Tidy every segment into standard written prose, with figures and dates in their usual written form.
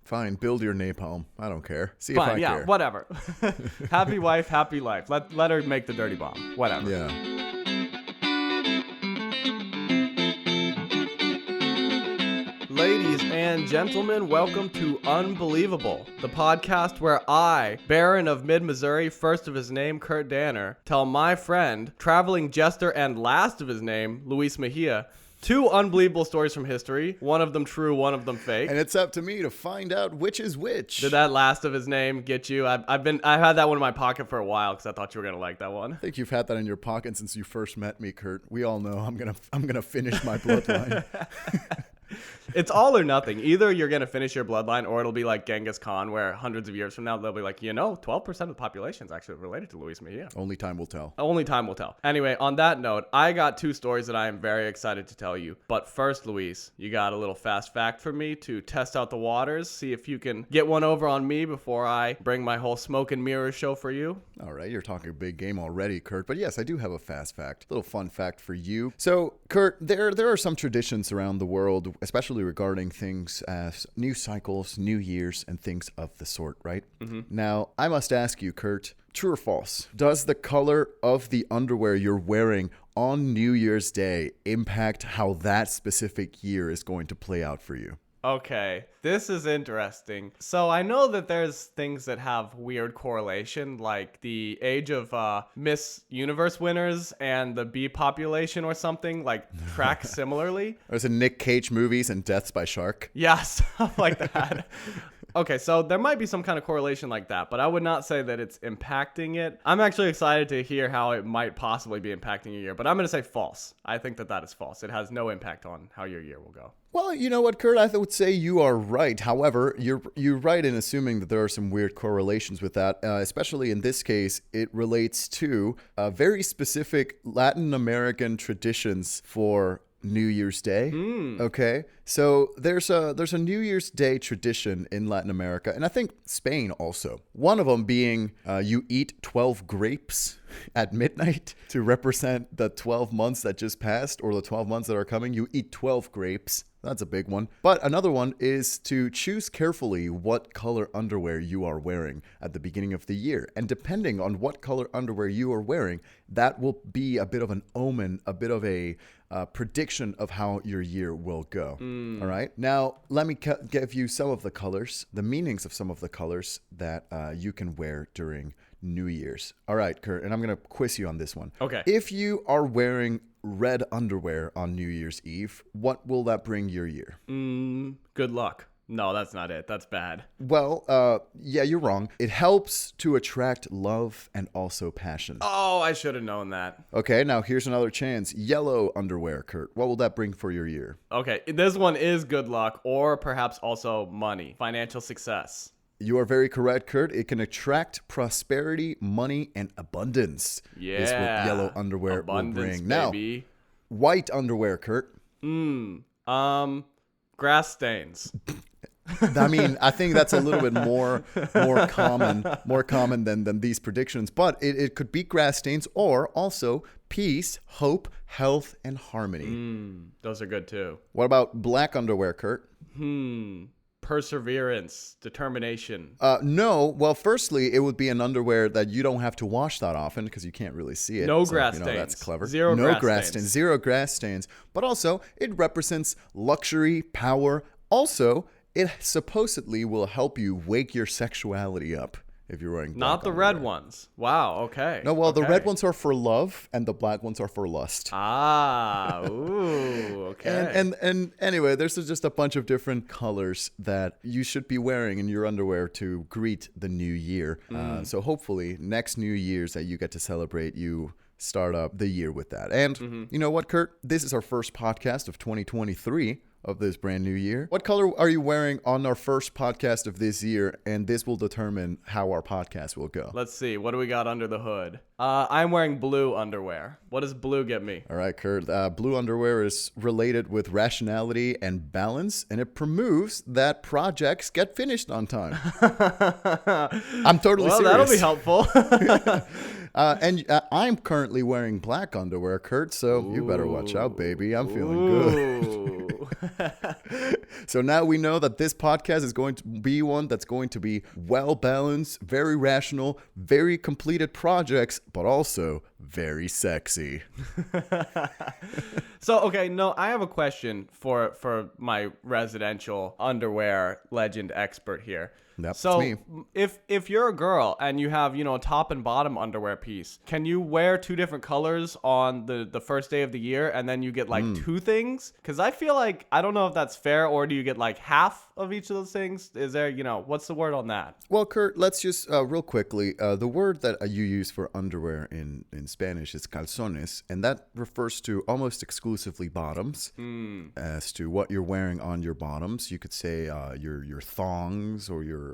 Fine, build your napalm. I don't care. See Fine, if I care. Whatever. Happy wife, happy life. Let her make the dirty bomb. Whatever. Yeah. Ladies and gentlemen, welcome to Unbelievable, the podcast where I, Baron of Mid-Missouri, first of his name, Kurt Danner, tell my friend, traveling jester and last of his name, Luis Mejia, two unbelievable stories from history, one of them true, one of them fake. And it's up to me to find out which is which. Did that last of his name get you? I've had that one in my pocket for a while because I thought you were gonna like that one. I think you've had that in your pocket since you first met me, Kurt. We all know I'm gonna finish my bloodline. It's all or nothing. Either you're going to finish your bloodline or it'll be like Genghis Khan where hundreds of years from now they'll be like, 12% of the population is actually related to Luis Mejia. Only time will tell. Only time will tell. Anyway, on that note, I got two stories that I am very excited to tell you. But first, Luis, you got a little fast fact for me to test out the waters, see if you can get one over on me before I bring my whole smoke and mirror show for you. All right, you're talking a big game already, Kurt. But yes, I do have a fast fact, little fun fact for you. So, Kurt, there are some traditions around the world, especially regarding things as new cycles, new years, and things of the sort, right? Mm-hmm. Now, I must ask you, Kurt, true or false? Does the color of the underwear you're wearing on New Year's Day impact how that specific year is going to play out for you? Okay, this is interesting. So I know that there's things that have weird correlation, like the age of Miss Universe winners and the bee population or something, like track similarly. There's a Nick Cage movies and Deaths by Shark. Yeah, stuff like that. Okay, so there might be some kind of correlation like that, but I would not say that it's impacting it. I'm actually excited to hear how it might possibly be impacting your year, but I'm going to say false. I think that is false. It has no impact on how your year will go. Well, you know what, Kurt? I would say you are right. However, you're right in assuming that there are some weird correlations with that. Especially in this case, it relates to very specific Latin American traditions for New Year's Day. Okay, so there's a New Year's Day tradition in Latin America, and I think Spain also. One of them being you eat 12 grapes at midnight to represent the 12 months that just passed or the 12 months that are coming. You eat 12 grapes. That's a big one. But another one is to choose carefully what color underwear you are wearing at the beginning of the year. And depending on what color underwear you are wearing, that will be a bit of an omen, a bit of a prediction of how your year will go. All right. Now, let me give you some of the colors, the meanings of some of the colors that you can wear during New Year's. All right, Kurt, and I'm going to quiz you on this one. Okay. If you are wearing red underwear on New Year's Eve, what will that bring your year? Good luck. No, that's not it. That's bad. Well, yeah, you're wrong. It helps to attract love and also passion. Oh, I should have known that. Okay, now here's another chance. Yellow underwear, Kurt. What will that bring for your year? Okay, this one is good luck or perhaps also money, financial success. You are very correct, Kurt. It can attract prosperity, money, and abundance. Yeah. Is what yellow underwear abundance, will bring. Baby. Now, white underwear, Kurt. Grass stains. I mean, I think that's a little bit more common than these predictions. But it could be grass stains or also peace, hope, health, and harmony. Those are good too. What about black underwear, Kurt? Perseverance, determination. No. Well, firstly, it would be an underwear that you don't have to wash that often because you can't really see it. No grass stains. That's clever. Zero grass stains. Zero grass stains. But also, it represents luxury, power. Also, it supposedly will help you wake your sexuality up if you're wearing black Not the underwear. red ones. Wow, okay. No, well, okay. The red ones are for love and the black ones are for lust. Ooh, okay. And anyway, there's just a bunch of different colors that you should be wearing in your underwear to greet the new year. So hopefully next New Year's that you get to celebrate, you start up the year with that. And you know what, Kurt? This is our first podcast of 2023. Of this brand new year. What color are you wearing on our first podcast of this year? And this will determine how our podcast will go. Let's see. What do we got under the hood? I'm wearing blue underwear. What does blue get me? All right, Kurt. Blue underwear is related with rationality and balance, and it proves that projects get finished on time. I'm totally serious. That'll be helpful. And I'm currently wearing black underwear, Kurt, so you better watch out, baby. I'm feeling good. So now we know that this podcast is going to be one that's going to be well-balanced, very rational, very completed projects, but also very sexy. So, okay, no, I have a question for my residential underwear legend expert here. That's so me. if you're a girl and you have, a top and bottom underwear piece, can you wear two different colors on the first day of the year and then you get like two things? Because I feel like, I don't know if that's fair, or do you get like half of each of those things? Is there, what's the word on that? Well, Kurt, let's just real quickly, the word that you use for underwear in Spanish is calzones, and that refers to almost exclusively bottoms. As to what you're wearing on your bottoms, you could say your thongs or your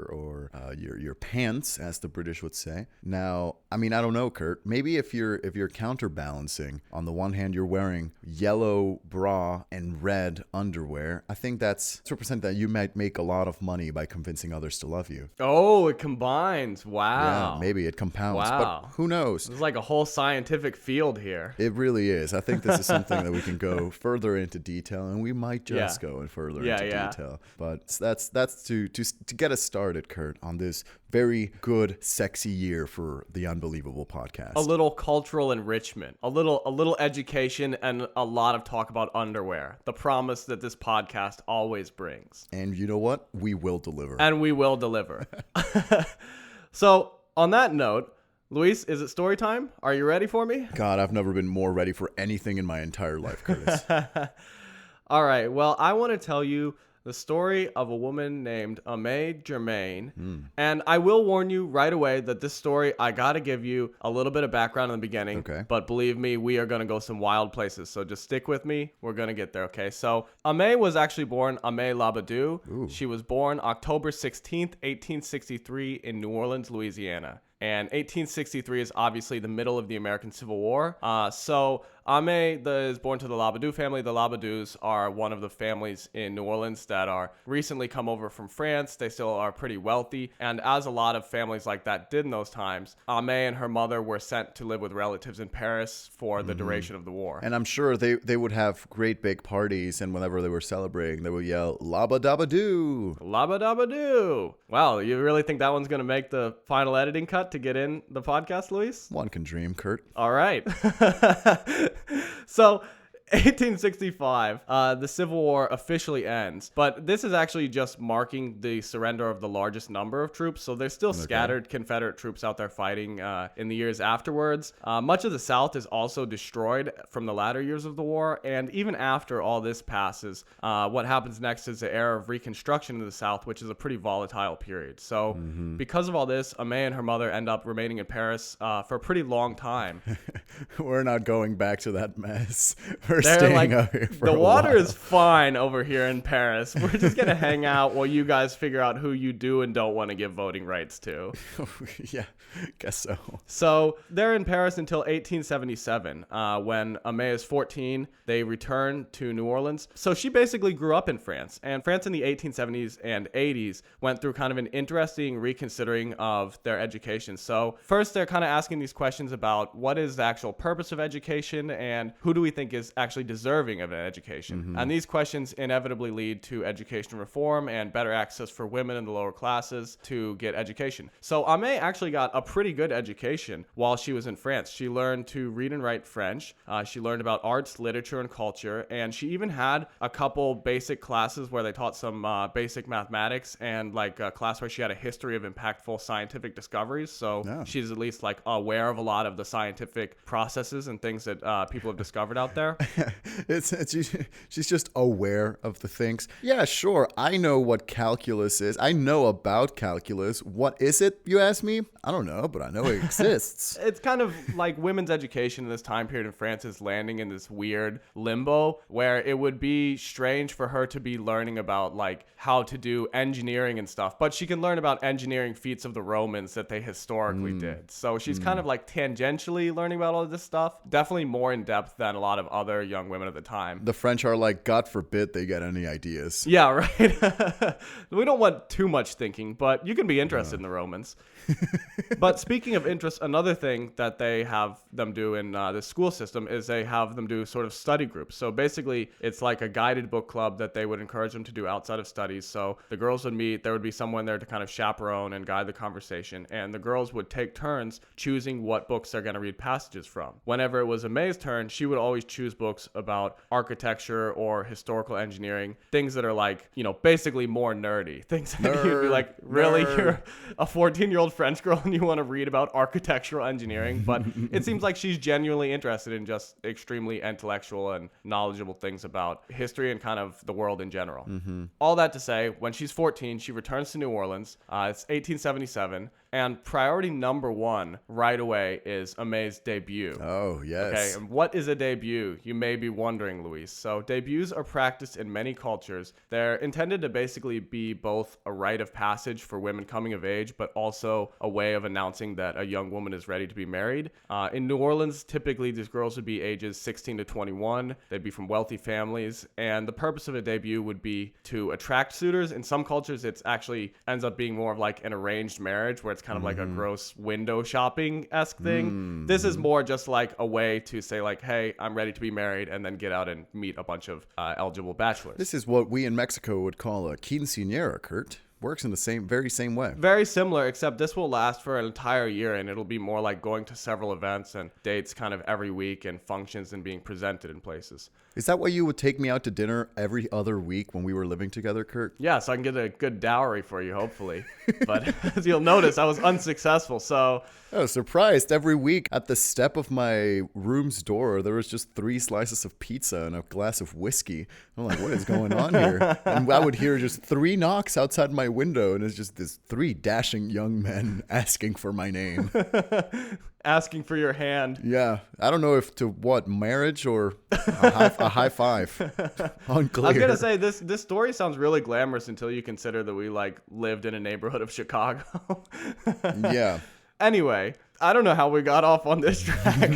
pants, as the British would say. Now, I mean, I don't know, Kurt. Maybe if you're counterbalancing, on the one hand, you're wearing yellow bra and red underwear. I think that's to represent that you might make a lot of money by convincing others to love you. Oh, it combines. Wow. Yeah, maybe it compounds. Wow. But who knows? There's like a whole scientific field here. It really is. I think this is something that we can go further into detail, and we might just go further into detail. But that's to get us started, Kurt, on this very good, sexy year for the Unbelievable podcast. A little cultural enrichment, a little education, and a lot of talk about underwear. The promise that this podcast always brings. And you know what? We will deliver. And we will deliver. So, on that note, Luis, is it story time? Are you ready for me? God, I've never been more ready for anything in my entire life, Curtis. All right. Well, I want to tell you the story of a woman named Aimée Germain. And I will warn you right away that this story, I got to give you a little bit of background in the beginning. Okay. But believe me, we are going to go some wild places. So just stick with me. We're going to get there, okay? So Aimée was actually born Aimée Labadou. Ooh. She was born October 16th, 1863 in New Orleans, Louisiana. And 1863 is obviously the middle of the American Civil War. So Aimée is born to the Labadou family. The Labadous are one of the families in New Orleans that are recently come over from France. They still are pretty wealthy. And as a lot of families like that did in those times, Aimée and her mother were sent to live with relatives in Paris for the duration of the war. And I'm sure they would have great big parties, and whenever they were celebrating, they would yell, "Labba-dabba-doo!" Labba-dabba-doo! Wow, you really think that one's going to make the final editing cut to get in the podcast, Luis? One can dream, Kurt. All right. So 1865, the Civil War officially ends, but this is actually just marking the surrender of the largest number of troops. So there's still scattered Confederate troops out there fighting in the years afterwards. Much of the South is also destroyed from the latter years of the war. And even after all this passes, what happens next is the era of Reconstruction in the South, which is a pretty volatile period. So because of all this, Aimée and her mother end up remaining in Paris for a pretty long time. We're not going back to that mess. We're They're staying like, out here for the a water while. is fine over here in Paris. We're just going to hang out while you guys figure out who you do and don't want to give voting rights to. Yeah, guess so. So they're in Paris until 1877. When Aimée is 14, they return to New Orleans. So she basically grew up in France. And France in the 1870s and 80s went through kind of an interesting reconsidering of their education. So first, they're kind of asking these questions about what is the actual purpose of education and who do we think is actually deserving of an education. And these questions inevitably lead to education reform and better access for women in the lower classes to get education. So Aimée actually got a pretty good education while she was in France. She learned to read and write French. She learned about arts, literature, and culture. And she even had a couple basic classes where they taught some basic mathematics and like a class where she had a history of impactful scientific discoveries. So she's at least like aware of a lot of the scientific processes and things that people have discovered out there. She's just aware of the things. Yeah, sure. I know what calculus is. I know about calculus. What is it, you ask me? I don't know, but I know it exists. It's kind of like women's education in this time period in France is landing in this weird limbo where it would be strange for her to be learning about like how to do engineering and stuff, but she can learn about engineering feats of the Romans that they historically did. So she's kind of like tangentially learning about all of this stuff, definitely more in depth than a lot of other young women at the time. The French are like, God forbid they get any ideas. Yeah, right. We don't want too much thinking, but you can be interested in the Romans. But speaking of interest, another thing that they have them do in the school system is they have them do sort of study groups. So basically, it's like a guided book club that they would encourage them to do outside of studies. So the girls would meet, there would be someone there to kind of chaperone and guide the conversation, and the girls would take turns choosing what books they're going to read passages from. Whenever it was May's turn, she would always choose books about architecture or historical engineering, things that are like, you know, basically more nerdy. Things that you'd be like, really? You're a 14-year-old French girl and you want to read about architectural engineering? But it seems like she's genuinely interested in just extremely intellectual and knowledgeable things about history and kind of the world in general. All that to say, when she's 14, she returns to New Orleans. It's 1877. And priority number one right away is Amé's debut. Oh, yes. Okay, and what is a debut? You may be wondering, Luis. So debuts are practiced in many cultures. They're intended to basically be both a rite of passage for women coming of age, but also a way of announcing that a young woman is ready to be married. In New Orleans, typically these girls would be ages 16 to 21. They'd be from wealthy families. And the purpose of a debut would be to attract suitors. In some cultures, it's actually ends up being more of like an arranged marriage where it's kind of like a gross window shopping-esque thing. This is more just like a way to say like, hey, I'm ready to be married, and then get out and meet a bunch of eligible bachelors. This is what we in Mexico would call a quinceañera, Kurt. Works in the very same way. Very similar, except this will last for an entire year, and it'll be more like going to several events and dates kind of every week and functions and being presented in places. Is that why you would take me out to dinner every other week when we were living together, Kurt? Yeah, so I can get a good dowry for you, hopefully. But as you'll notice, I was unsuccessful, so... Oh, surprised. Every week at the step of my room's door, there was just 3 slices of pizza and a glass of whiskey. I'm like, what is going on here? And I would hear just 3 knocks outside my window, and it's just this 3 dashing young men asking for my name. Asking for your hand. Yeah. I don't know if to what, marriage or a high five. Unclear. I was going to say, this story sounds really glamorous until you consider that we like lived in a neighborhood of Chicago. Yeah. Anyway, I don't know how we got off on this track.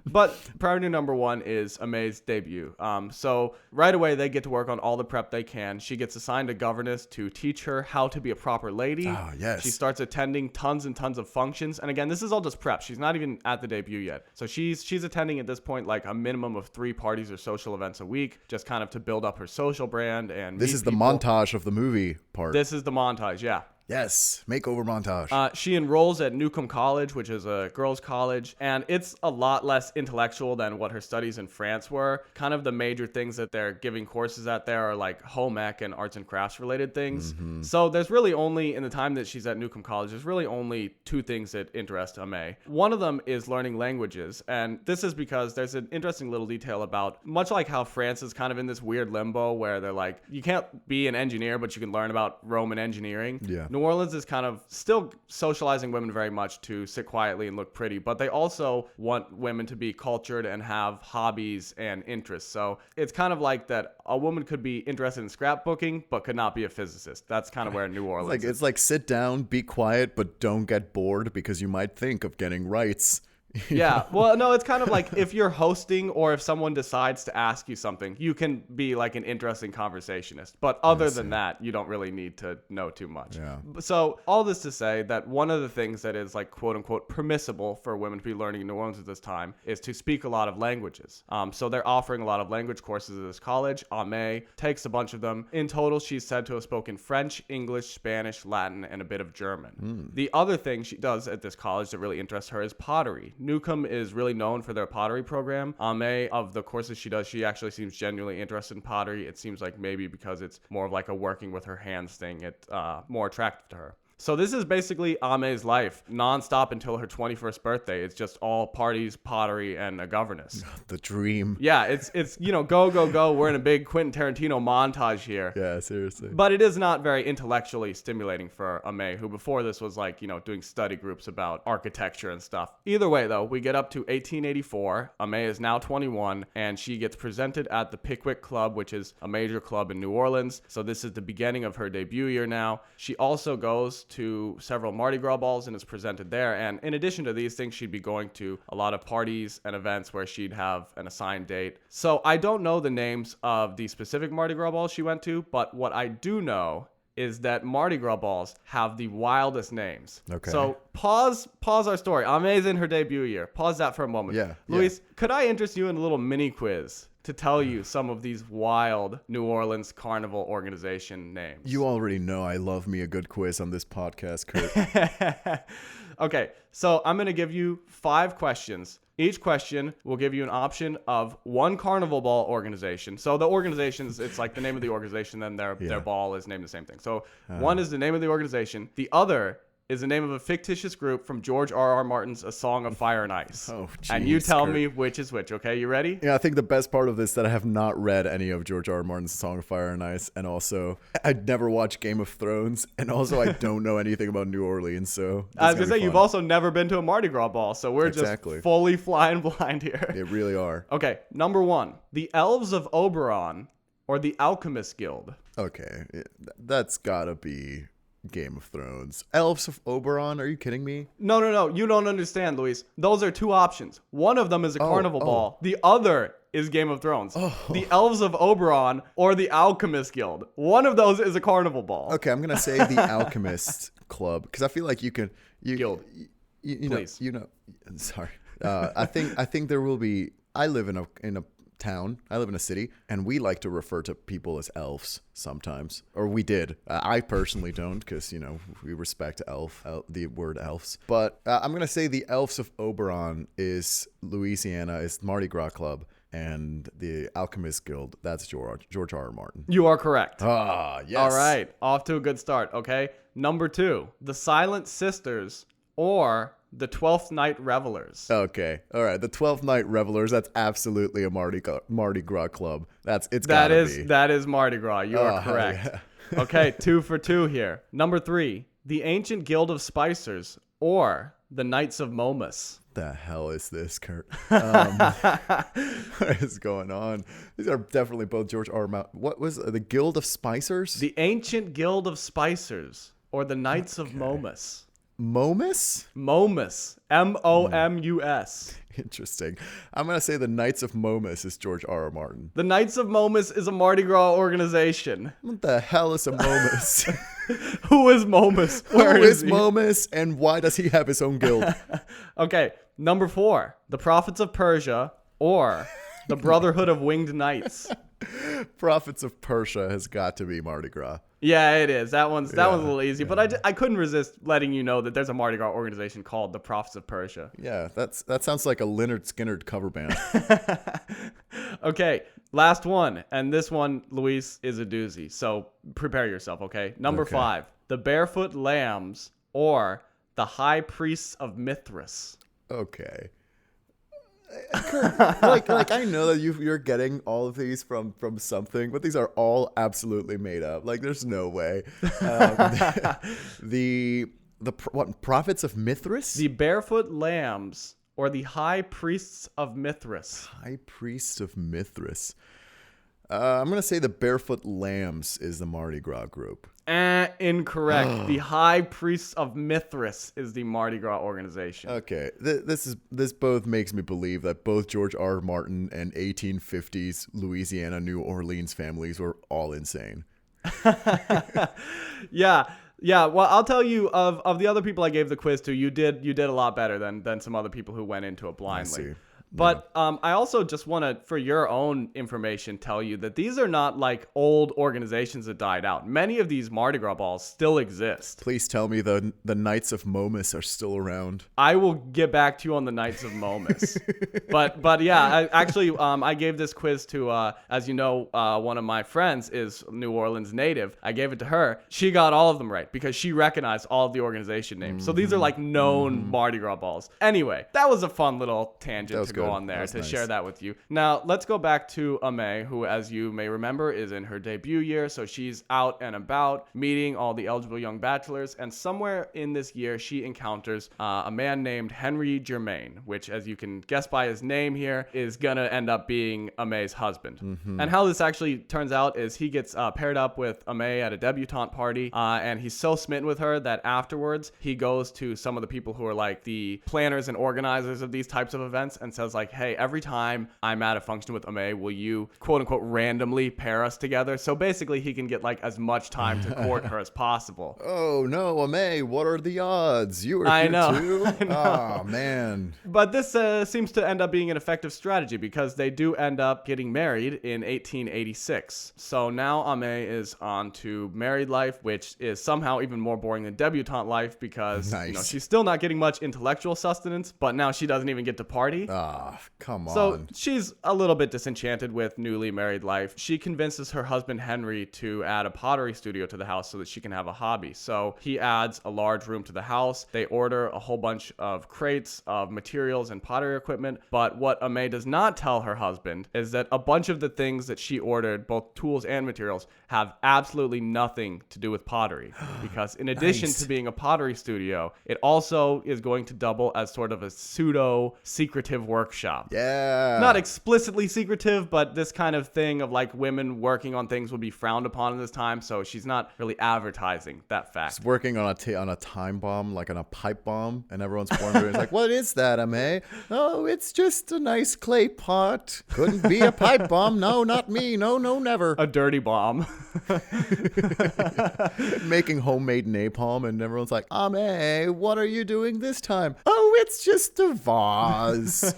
But priority number one is Amé's debut. So right away, they get to work on all the prep they can. She gets assigned a governess to teach her how to be a proper lady. Oh, yes. She starts attending tons and tons of functions. And again, this is all just prep. She's not even at the debut yet. So she's attending at this point like a minimum of 3 parties or social events a week, just kind of to build up her social brand. And this is the montage of the movie part. This is the montage, yeah. Yes, makeover montage. She enrolls at Newcomb College, which is a girls' college, and it's a lot less intellectual than what her studies in France were. Kind of the major things that they're giving courses at there are like home ec and arts and crafts related things. So there's really only, in the time that she's at Newcomb College, there's really only 2 things that interest Amé. One of them is learning languages, and this is because there's an interesting little detail about, much like how France is kind of in this weird limbo where they're like, you can't be an engineer, but you can learn about Roman engineering. Yeah. New Orleans is kind of still socializing women very much to sit quietly and look pretty, but they also want women to be cultured and have hobbies and interests. So it's kind of like that a woman could be interested in scrapbooking, but could not be a physicist. That's kind of where New Orleans is. It's like sit down, be quiet, but don't get bored because you might think of getting rights. Yeah. Well, no, it's kind of like if you're hosting or if someone decides to ask you something, you can be like an interesting conversationist. But other than that, you don't really need to know too much. Yeah. So all this to say that one of the things that is like quote unquote permissible for women to be learning in New Orleans at this time is to speak a lot of languages. So they're offering a lot of language courses at this college. Amé takes a bunch of them. In total, she's said to have spoken French, English, Spanish, Latin, and a bit of German. The other thing she does at this college that really interests her is pottery. Newcomb is really known for their pottery program. Amé, of the courses she does, she actually seems genuinely interested in pottery. It seems like maybe because it's more of like a working with her hands thing, it's more attractive to her. So this is basically Ame's life, nonstop until her 21st birthday. It's just all parties, pottery, and a governess. The dream. Yeah, it's go, go, go. We're in a big Quentin Tarantino montage here. Yeah, seriously. But it is not very intellectually stimulating for Ame, who before this was like, doing study groups about architecture and stuff. Either way, though, we get up to 1884. Ame is now 21, and she gets presented at the Pickwick Club, which is a major club in New Orleans. So this is the beginning of her debut year now. She also goes to several Mardi Gras balls and is presented there. And in addition to these things, she'd be going to a lot of parties and events where she'd have an assigned date. So I don't know the names of the specific Mardi Gras balls she went to, but what I do know is that Mardi Gras balls have the wildest names. Okay. So pause our story. Ame's in her debut year. Pause that for a moment. Yeah. Luis, could I interest you in a little mini quiz to tell you some of these wild New Orleans carnival organization names? You already know I love me a good quiz on this podcast, Kurt. Okay, so I'm going to give you 5 questions. Each question will give you an option of one carnival ball organization. So the organizations, it's like the name of the organization, then their ball is named the same thing. So one is the name of the organization. The other is the name of a fictitious group from George R.R. Martin's A Song of Fire and Ice. Oh, geez, and you tell Kurt. me which is which, okay? You ready? Yeah, I think the best part of this is that I have not read any of George R.R. Martin's Song of Fire and Ice, and also I'd never watched Game of Thrones, and also I don't know anything about New Orleans, so I was going to say, you've also never been to a Mardi Gras ball, so we're just fully flying blind here. They really are. Okay, number 1, the Elves of Oberon or the Alchemist Guild. Okay, that's gotta be Game of Thrones. Elves of Oberon? Are you kidding me? No. You don't understand, Luis. Those are 2 options. One of them is a carnival ball. The other is Game of Thrones. The Elves of Oberon or the Alchemist Guild. One of those is a carnival ball. Okay, I'm gonna say the Alchemist Club because I feel like you can. Guild. Please. Sorry. I think there will be. I live in a town. I live in a city, and we like to refer to people as elves sometimes, or we did. I personally don't, because we respect the word elves. But I'm gonna say the Elves of Oberon is Louisiana, is Mardi Gras Club, and the Alchemist Guild, that's George R.R. Martin. You are correct. Ah, yes. All right, off to a good start. Okay, number 2, the Silent Sisters or the 12th Night Revelers. Okay. All right. The 12th Night Revelers. That's absolutely a Mardi Gras club. That is Mardi Gras. You are correct. Yeah. Okay. 2 for 2 here. Number 3, the Ancient Guild of Spicers or the Knights of Momus. The hell is this, Kurt? What is going on? These are definitely both George R. Martin. What was the Guild of Spicers? The Ancient Guild of Spicers or the Knights of Momus. Momus? Momus. M-O-M-U-S. Interesting. I'm going to say the Knights of Momus is George R. R. Martin. The Knights of Momus is a Mardi Gras organization. What the hell is a Momus? Who is Momus? Who is Momus, and why does he have his own guild? Okay, number 4, the Prophets of Persia or the Brotherhood of Winged Knights. Prophets of Persia has got to be Mardi Gras. Yeah, it is. That one's a little easy, but I couldn't resist letting you know that there's a Mardi Gras organization called the Prophets of Persia. Yeah, that sounds like a Lynyrd Skynyrd cover band. Okay, last one, and this one, Luis, is a doozy. So prepare yourself. Okay, number 5, the Barefoot Lambs or the High Priests of Mithras. Okay. Kurt, like I know that you're getting all of these from something, but these are all absolutely made up. Like, there's no way. The Prophets of Mithras? The Barefoot Lambs or the High Priests of Mithras. High Priest of Mithras. I'm gonna say the Barefoot Lambs is the Mardi Gras group. Incorrect. The High Priests of Mithras is the Mardi Gras organization. Okay, this both makes me believe that both George R. R. Martin and 1850s Louisiana, New Orleans families were all insane. Yeah. Well, I'll tell you of the other people I gave the quiz to, you did a lot better than some other people who went into it blindly. But I also just want to, for your own information, tell you that these are not like old organizations that died out. Many of these Mardi Gras balls still exist. Please tell me the Knights of Momus are still around. I will get back to you on the Knights of Momus. but yeah, I gave this quiz to, as you know, one of my friends is New Orleans native. I gave it to her. She got all of them right because she recognized all of the organization names. So these are like known Mardi Gras balls. Anyway, that was a fun little tangent to go on there to share that with you. Now, let's go back to Ame, who, as you may remember, is in her debut year. So she's out and about meeting all the eligible young bachelors. And somewhere in this year, she encounters a man named Henry Germain, which, as you can guess by his name here, is going to end up being Ame's husband. And how this actually turns out is he gets paired up with Ame at a debutante party. And he's so smitten with her that afterwards, he goes to some of the people who are like the planners and organizers of these types of events and says like, hey, every time I'm at a function with Ame, will you quote unquote randomly pair us together? So basically he can get like as much time to court her as possible. Oh no, Ame, what are the odds? You were I here know. too? I know. Oh man. But this seems to end up being an effective strategy because they do end up getting married in 1886. So now Ame is on to married life, which is somehow even more boring than debutante life because she's still not getting much intellectual sustenance, but now she doesn't even get to party. Ah, come on. So she's a little bit disenchanted with newly married life. She convinces her husband Henry to add a pottery studio to the house so that she can have a hobby. So he adds a large room to the house. They order a whole bunch of crates of materials and pottery equipment. But what Ame does not tell her husband is that a bunch of the things that she ordered, both tools and materials, have absolutely nothing to do with pottery. Because in addition to being a pottery studio, it also is going to double as sort of a pseudo secretive workshop. Yeah. Not explicitly secretive, but this kind of thing of like women working on things would be frowned upon in this time. So she's not really advertising that fact. She's working on a time bomb, like on a pipe bomb, and everyone's wondering, like, what is that, Ame? Oh, it's just a nice clay pot. Couldn't be a pipe bomb. No, not me. No, never. A dirty bomb. Making homemade napalm, and everyone's like, Ame, what are you doing this time? Oh, it's just a vase.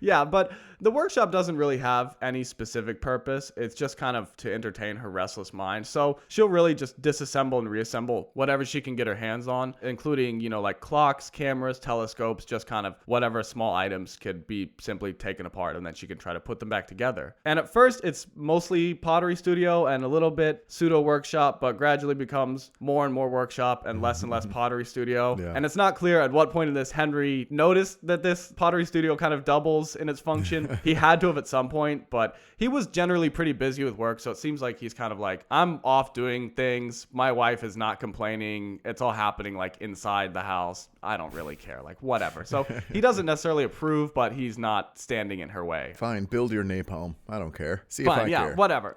Yeah, but the workshop doesn't really have any specific purpose. It's just kind of to entertain her restless mind. So she'll really just disassemble and reassemble whatever she can get her hands on, including, like clocks, cameras, telescopes, just kind of whatever small items could be simply taken apart, and then she can try to put them back together. And at first, it's mostly pottery studio and a little bit pseudo workshop, but gradually becomes more and more workshop and less pottery studio. Yeah. And it's not clear at what point in this Henry noticed that this pottery studio kind of doubles in its function. He had to have at some point, but he was generally pretty busy with work, so it seems like he's kind of like, I'm off doing things. My wife is not complaining. It's all happening like inside the house. I don't really care, like whatever. So he doesn't necessarily approve, but he's not standing in her way. Fine, build your napalm. I don't care. See Fine, if I care. Whatever.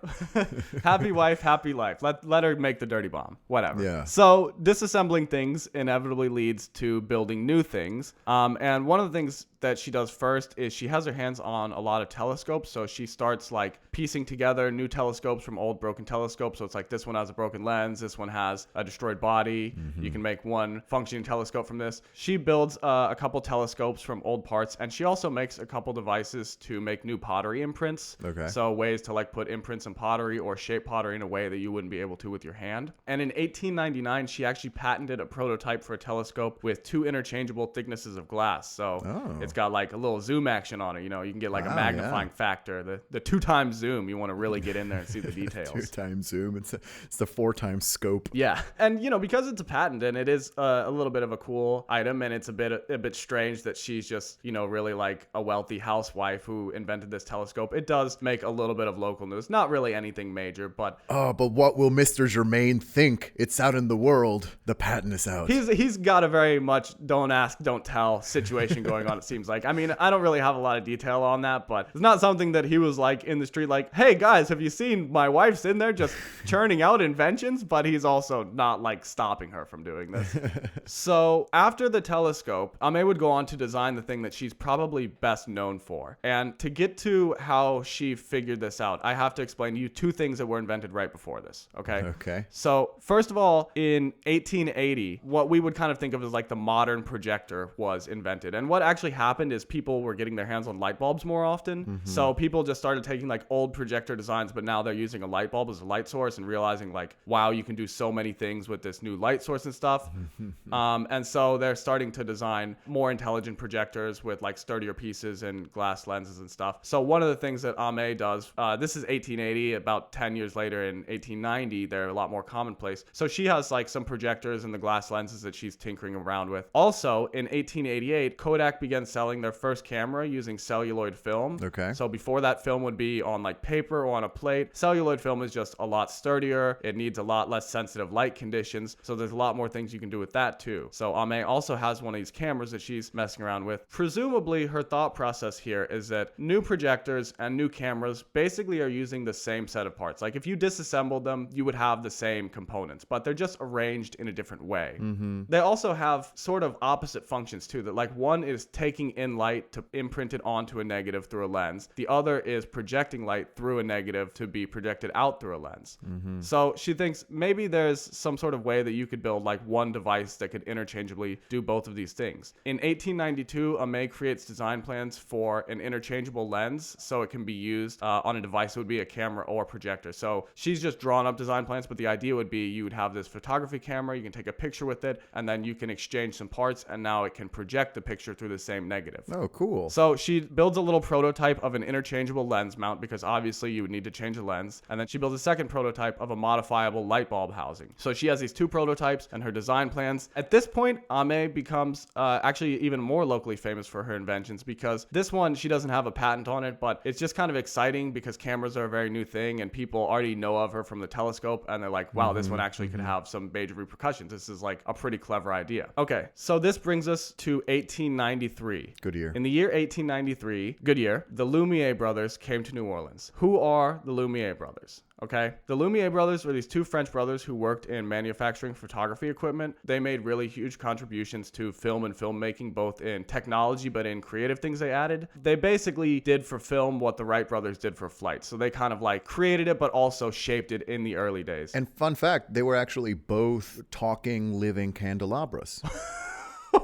Happy wife, happy life. Let her make the dirty bomb. Whatever. Yeah. So disassembling things inevitably leads to building new things. And one of the things that she does first is she has her hands on a lot of telescopes. So she starts like piecing together new telescopes from old broken telescopes. So it's like this one has a broken lens. This one has a destroyed body. You can make one functioning telescope from this. She builds a couple telescopes from old parts. And she also makes a couple devices to make new pottery imprints. Okay. So ways to like put imprints in pottery or shape pottery in a way that you wouldn't be able to with your hand. And in 1899, she actually patented a prototype for a telescope with 2 interchangeable thicknesses of glass. So it's got like a little zoom action on it. You can get like a magnifying factor. The 2 times zoom, you want to really get in there and see the details. 2 times zoom. It's the 4 times scope. Yeah. And because it's a patent and it is a little bit of a cool item, and it's a bit strange that she's just, really like a wealthy housewife who invented this telescope. It does make a little bit of local news. Not really anything major, but... Oh, but what will Mr. Germain think? It's out in the world. The patent is out. He's got a very much don't ask, don't tell situation going on, it seems like. I mean, I don't really have a lot of detail on that, but it's not something that he was like in the street like, hey guys, have you seen my wife's in there just churning out inventions? But he's also not like stopping her from doing this. So after the telescope, Ame would go on to design the thing that she's probably best known for. And to get to how she figured this out, I have to explain to you 2 things that were invented right before this. Okay. So first of all, in 1880, what we would kind of think of as like the modern projector was invented. And what actually happened happened is people were getting their hands on light bulbs more often. So people just started taking like old projector designs, but now they're using a light bulb as a light source and realizing like, wow, you can do so many things with this new light source and stuff. And so they're starting to design more intelligent projectors with like sturdier pieces and glass lenses and stuff. So one of the things that Ame does, this is 1880, about 10 years later in 1890, they're a lot more commonplace. So she has like some projectors and the glass lenses that she's tinkering around with. Also in 1888, Kodak began selling their first camera using celluloid film. Okay. So before that, film would be on like paper or on a plate. Celluloid film is just a lot sturdier. It needs a lot less sensitive light conditions. So there's a lot more things you can do with that too. So Ame also has one of these cameras that she's messing around with. Presumably her thought process here is that new projectors and new cameras basically are using the same set of parts. Like if you disassembled them, you would have the same components, but they're just arranged in a different way. They also have sort of opposite functions too, that like one is taking in light to imprint it onto a negative through a lens. The other is projecting light through a negative to be projected out through a lens. So she thinks maybe there's some sort of way that you could build like one device that could interchangeably do both of these things. In 1892, Ame creates design plans for an interchangeable lens so it can be used on a device that would be a camera or projector. So she's just drawn up design plans, but the idea would be you would have this photography camera, you can take a picture with it, and then you can exchange some parts, and now it can project the picture through the same negative. Oh, cool. So she builds a little prototype of an interchangeable lens mount because obviously you would need to change the lens. And then she builds a second prototype of a modifiable light bulb housing. So she has these two prototypes and her design plans. At this point, Ame becomes actually even more locally famous for her inventions because this one, she doesn't have a patent on it, but it's just kind of exciting because cameras are a very new thing and people already know of her from the telescope and they're like, wow, this one actually could have some major repercussions. This is like a pretty clever idea. Okay, so this brings us to 1893. Good year. In the year 1893, good year, the Lumiere brothers came to New Orleans. Who are the Lumiere brothers? Okay, the Lumiere brothers were these two French brothers who worked in manufacturing photography equipment. They made really huge contributions to film and filmmaking, both in technology but in creative things they added. They basically did for film what the Wright brothers did for flight. So they kind of like created it but also shaped it in the early days. And fun fact, they were actually both talking, living candelabras.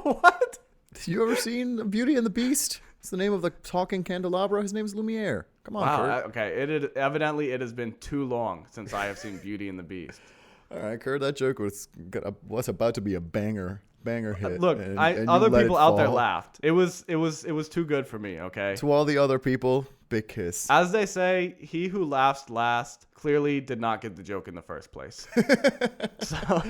What? You ever seen Beauty and the Beast? It's the name of the talking candelabra. His name's Lumiere. Come on, Kurt. Okay. Evidently it has been too long since I have seen Beauty and the Beast. All right, Kurt. That joke was about to be a banger hit. Look, and other people out there laughed. It was too good for me. Okay. To all the other people, big kiss. As they say, he who laughs last clearly did not get the joke in the first place. So,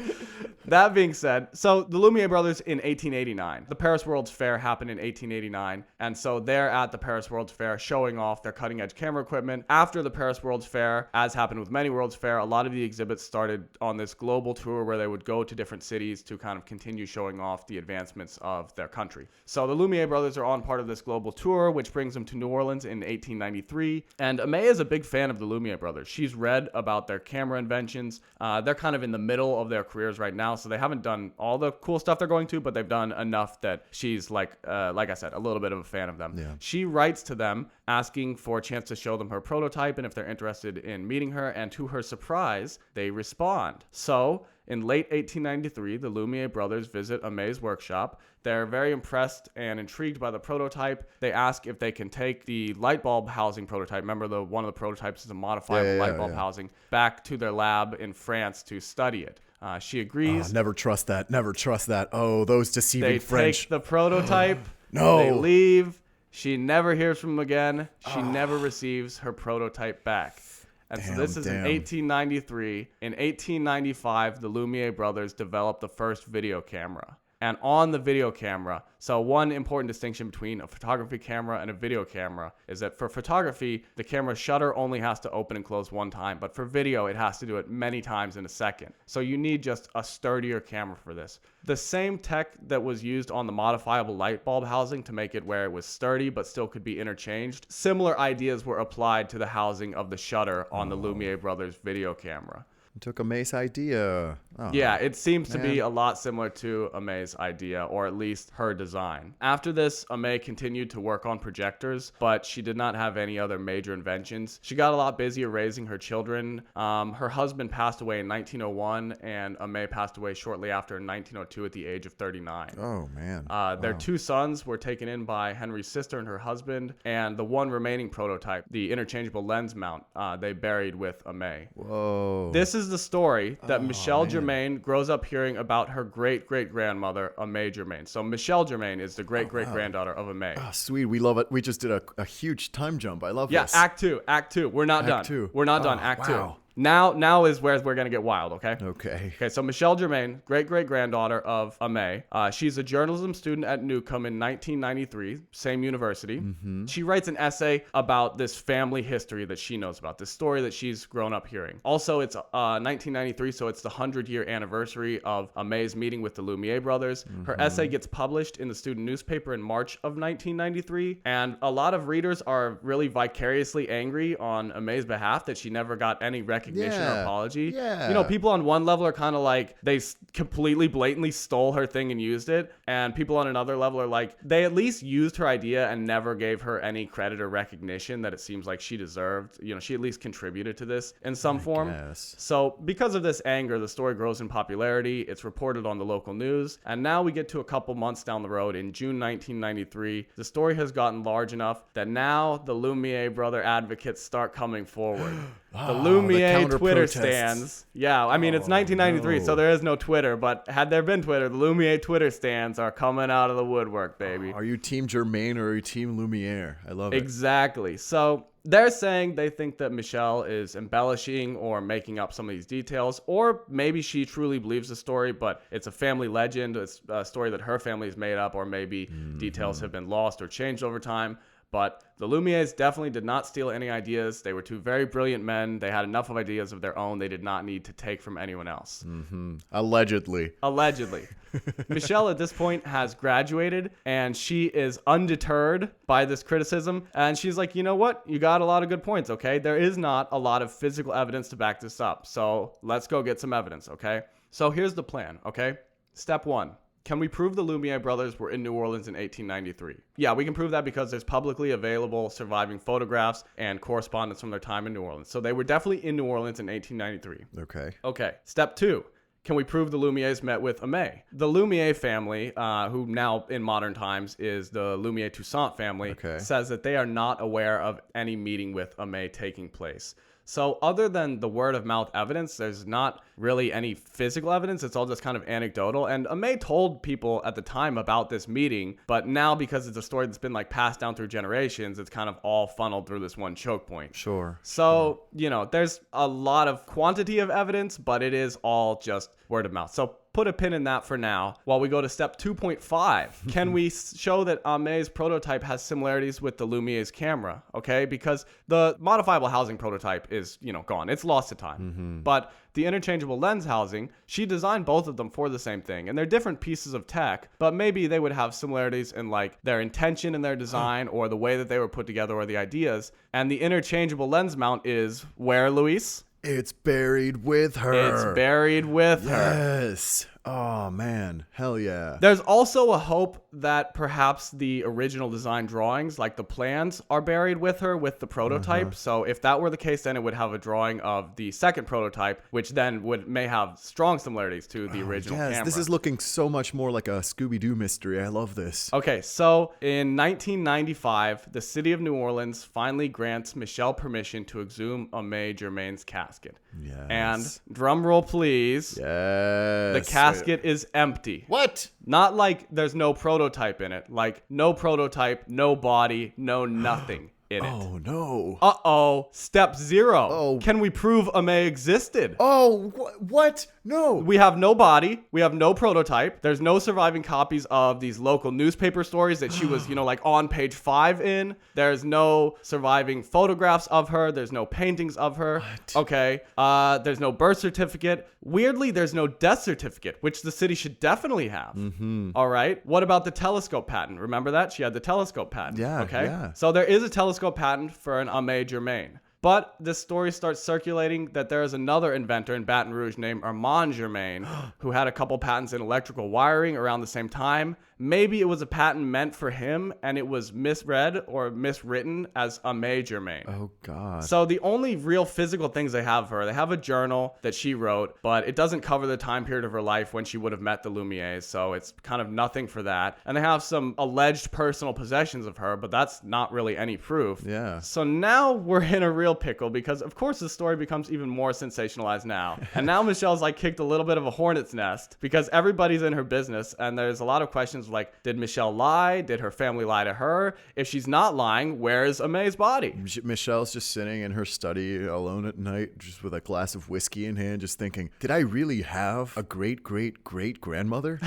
that being said, so the Lumiere brothers in 1889, the Paris World's Fair happened in 1889, and so they're at the Paris World's Fair showing off their cutting-edge camera equipment. After the Paris World's Fair, as happened with many World's Fair, a lot of the exhibits started on this global tour where they would go to different cities to kind of continue showing off the advancements of their country. So the Lumiere brothers are on part of this global tour, which brings them to New Orleans in 1893, and Ame is a big fan of the Lumiere brothers. She's read about their camera inventions. They're kind of in the middle of their careers right now, so they haven't done all the cool stuff they're going to, but they've done enough that she's like I said, a little bit of a fan of them. Yeah. She writes to them asking for a chance to show them her prototype and if they're interested in meeting her, and to her surprise, they respond. So in late 1893, the Lumiere brothers visit Ame's workshop. They're very impressed and intrigued by the prototype. They ask if they can take the light bulb housing prototype, remember one of the prototypes is a modifiable light bulb housing, back to their lab in France to study it. She agrees. Never trust that. Never trust that. Oh, those deceiving French. They take the prototype. No. They leave. She never hears from them again. She never receives her prototype back. And so this is in 1893. In 1895, the Lumiere brothers developed the first video camera. And on the video camera, so one important distinction between a photography camera and a video camera is that for photography, the camera's shutter only has to open and close one time, but for video, it has to do it many times in a second. So you need just a sturdier camera for this. The same tech that was used on the modifiable light bulb housing to make it where it was sturdy but still could be interchanged, similar ideas were applied to the housing of the shutter on the Lumiere brothers video camera. Took a Mace idea. Oh, Yeah, it seems to be man. a lot similar to Amay's idea, or at least her design. After this, Amay continued to work on projectors, but she did not have any other major inventions. She got a lot busier raising her children. Her husband passed away in 1901, and Amay passed away shortly after in 1902 at the age of 39. Oh, man. Their two sons were taken in by Henry's sister and her husband, and the one remaining prototype, the interchangeable lens mount, they buried with Amay. Whoa. This is the story that Michelle Germain grows up hearing about her great-great-grandmother, Amay Germain. So Michelle Germain is the great-great-granddaughter of Amay. Oh, sweet. We love it. We just did a huge time jump. I love Yeah, this. Act two. We're not done. Act two. We're not done. Oh, Act wow. 2. Now is where we're going to get wild, okay? Okay. Okay, so Michelle Germain, great-great-granddaughter of Amay. She's a journalism student at Newcomb in 1993, same university. She writes an essay about this family history that she knows about, this story that she's grown up hearing. Also, it's 1993, so it's the 100-year anniversary of Amay's meeting with the Lumiere brothers. Her essay gets published in the student newspaper in March of 1993, and a lot of readers are really vicariously angry on Amay's behalf that she never got any recognition or apology. Yeah. You know, people on one level are kind of like, they completely blatantly stole her thing and used it, and people on another level are like, they at least used her idea and never gave her any credit or recognition that it seems like she deserved. You know, she at least contributed to this in some form. Yes. So because of this anger, the story grows in popularity. It's reported on the local news, and now we get to a couple months down the road in June 1993. The story has gotten large enough that now the Lumiere brother advocates start coming forward. The Lumiere Twitter stands. Yeah, I mean, it's 1993, so there is no Twitter, but had there been Twitter, the Lumiere Twitter stands are coming out of the woodwork, baby. Are you Team Germain or are you Team Lumiere? I love it. Exactly. So they're saying they think that Michelle is embellishing or making up some of these details, or maybe she truly believes the story, but it's a family legend. It's a story that her family's made up, or maybe details have been lost or changed over time. But the Lumieres definitely did not steal any ideas. They were two very brilliant men. They had enough of ideas of their own. They did not need to take from anyone else. Allegedly. Michelle at this point has graduated, and she is undeterred by this criticism. And she's like, you know what? You got a lot of good points, okay? There is not a lot of physical evidence to back this up. So let's go get some evidence, okay? So here's the plan, okay? Step 1. Can we prove the Lumiere brothers were in New Orleans in 1893? Yeah, we can prove that because there's publicly available surviving photographs and correspondence from their time in New Orleans. So they were definitely in New Orleans in 1893. Okay. Step 2. Can we prove the Lumieres met with Amay? The Lumiere family, who now in modern times is the Lumiere Toussaint family, says that they are not aware of any meeting with Amay taking place. So other than the word of mouth evidence, there's not really any physical evidence. It's all just kind of anecdotal. And Amay told people at the time about this meeting, but now because it's a story that's been like passed down through generations, it's kind of all funneled through this one choke point. Sure. So, you know, there's a lot of quantity of evidence, but it is all just word of mouth. So put a pin in that for now while we go to step 2.5. Can we show that Amay's prototype has similarities with the Lumiere's camera? Okay, because the modifiable housing prototype is, you know, gone. It's lost to time. But the interchangeable lens housing, she designed both of them for the same thing. And they're different pieces of tech, but maybe they would have similarities in like their intention in their design or the way that they were put together or the ideas. And the interchangeable lens mount is where, Luis? It's buried with her. It's buried with her. Yes. Oh, man. Hell yeah. There's also a hope that perhaps the original design drawings, like the plans, are buried with her with the prototype. So if that were the case, then it would have a drawing of the second prototype, which then may have strong similarities to the original camera. This is looking so much more like a Scooby-Doo mystery. I love this. Okay, so in 1995, the city of New Orleans finally grants Michelle permission to exhume Amay Germain's casket. Yes. And drum roll, please. Yes. The casket is empty. What? Not like there's no prototype in it. Like no prototype, no body, no nothing in it. Oh, no. Uh-oh. Step 0. Oh. Can we prove Amay existed? Oh, what? No. We have no body. We have no prototype. There's no surviving copies of these local newspaper stories that she was, you know, like on page 5 in. There's no surviving photographs of her. There's no paintings of her. What? Okay. There's no birth certificate. Weirdly, there's no death certificate, which the city should definitely have. All right. What about the telescope patent? Remember that? She had the telescope patent. Yeah. Okay. Yeah. So there is a telescope patent for an Amay Germain. But this story starts circulating that there is another inventor in Baton Rouge named Armand Germain who had a couple patents in electrical wiring around the same time. Maybe it was a patent meant for him and it was misread or miswritten as Aimée Germain. Oh, God. So the only real physical things they have of her, they have a journal that she wrote, but it doesn't cover the time period of her life when she would have met the Lumières. So it's kind of nothing for that. And they have some alleged personal possessions of her, but that's not really any proof. Yeah. So now we're in a real pickle because, of course, the story becomes even more sensationalized now. And now Michelle's like kicked a little bit of a hornet's nest because everybody's in her business. And there's a lot of questions like, did Michelle lie? Did her family lie to her? If she's not lying, where's Aimé's body? Michelle's just sitting in her study alone at night, just with a glass of whiskey in hand, just thinking, did I really have a great-great-great-grandmother?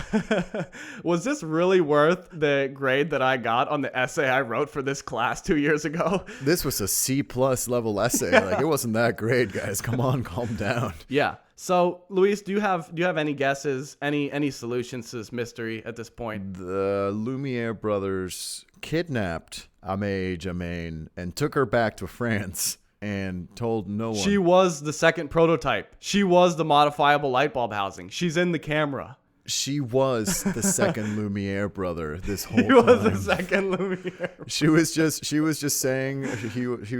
Was this really worth the grade that I got on the essay I wrote for this class 2 years ago? This was a C+ level essay. Like, it wasn't that great, guys. Come on, calm down. Yeah. So, Luis, do you have any guesses, any solutions to this mystery at this point? The Lumiere brothers kidnapped Aimée Germain and took her back to France and told no one. She was the second prototype. She was the modifiable light bulb housing. She's in the camera. She was the second Lumiere brother this whole time. He was the second Lumiere. She was just saying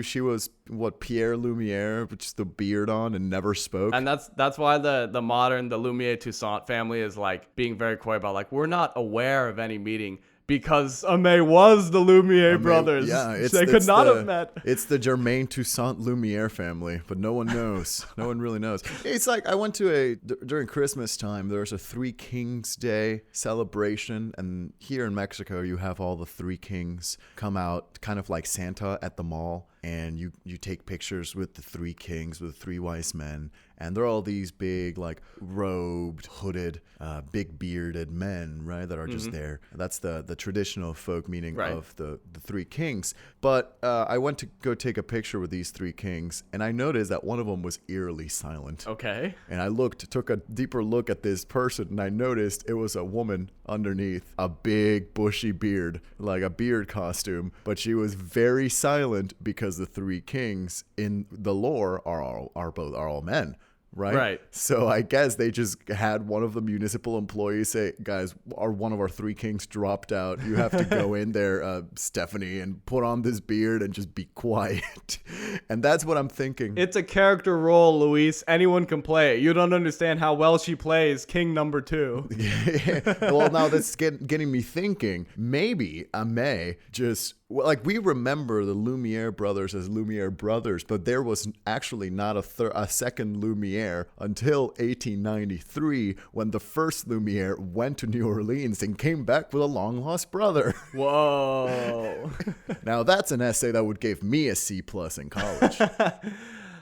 she was what, Pierre Lumiere, with just the beard on and never spoke. And that's why the Lumiere Toussaint family is like being very coy about like, we're not aware of any meeting. Because Aimée was the Lumiere brothers. Yeah, they could not have met. It's the Germain Toussaint Lumiere family, but no one knows. No one really knows. It's like I went to during Christmas time, there was a Three Kings Day celebration. And here in Mexico, you have all the Three Kings come out, kind of like Santa at the mall. And you take pictures with the three kings, with the three wise men. And they're all these big, like, robed, hooded, big bearded men, right, that are just there. That's the traditional folk meaning of the three kings. But I went to go take a picture with these three kings, and I noticed that one of them was eerily silent. Okay. And I took a deeper look at this person, and I noticed it was a woman underneath a big bushy beard, like a beard costume. But she was very silent because the three kings in the lore are all men. Right. So I guess they just had one of the municipal employees say, guys, one of our three kings dropped out. You have to go in there, Stephanie, and put on this beard and just be quiet. And that's what I'm thinking. It's a character role, Luis. Anyone can play it. You don't understand how well she plays King number 2. Well, now that's getting me thinking. Maybe Aimée just... Like, we remember the Lumiere brothers as Lumiere brothers, but there was actually not a second Lumiere until 1893 when the first Lumiere went to New Orleans and came back with a long-lost brother. Whoa. Now, that's an essay that would give me a C+ in college.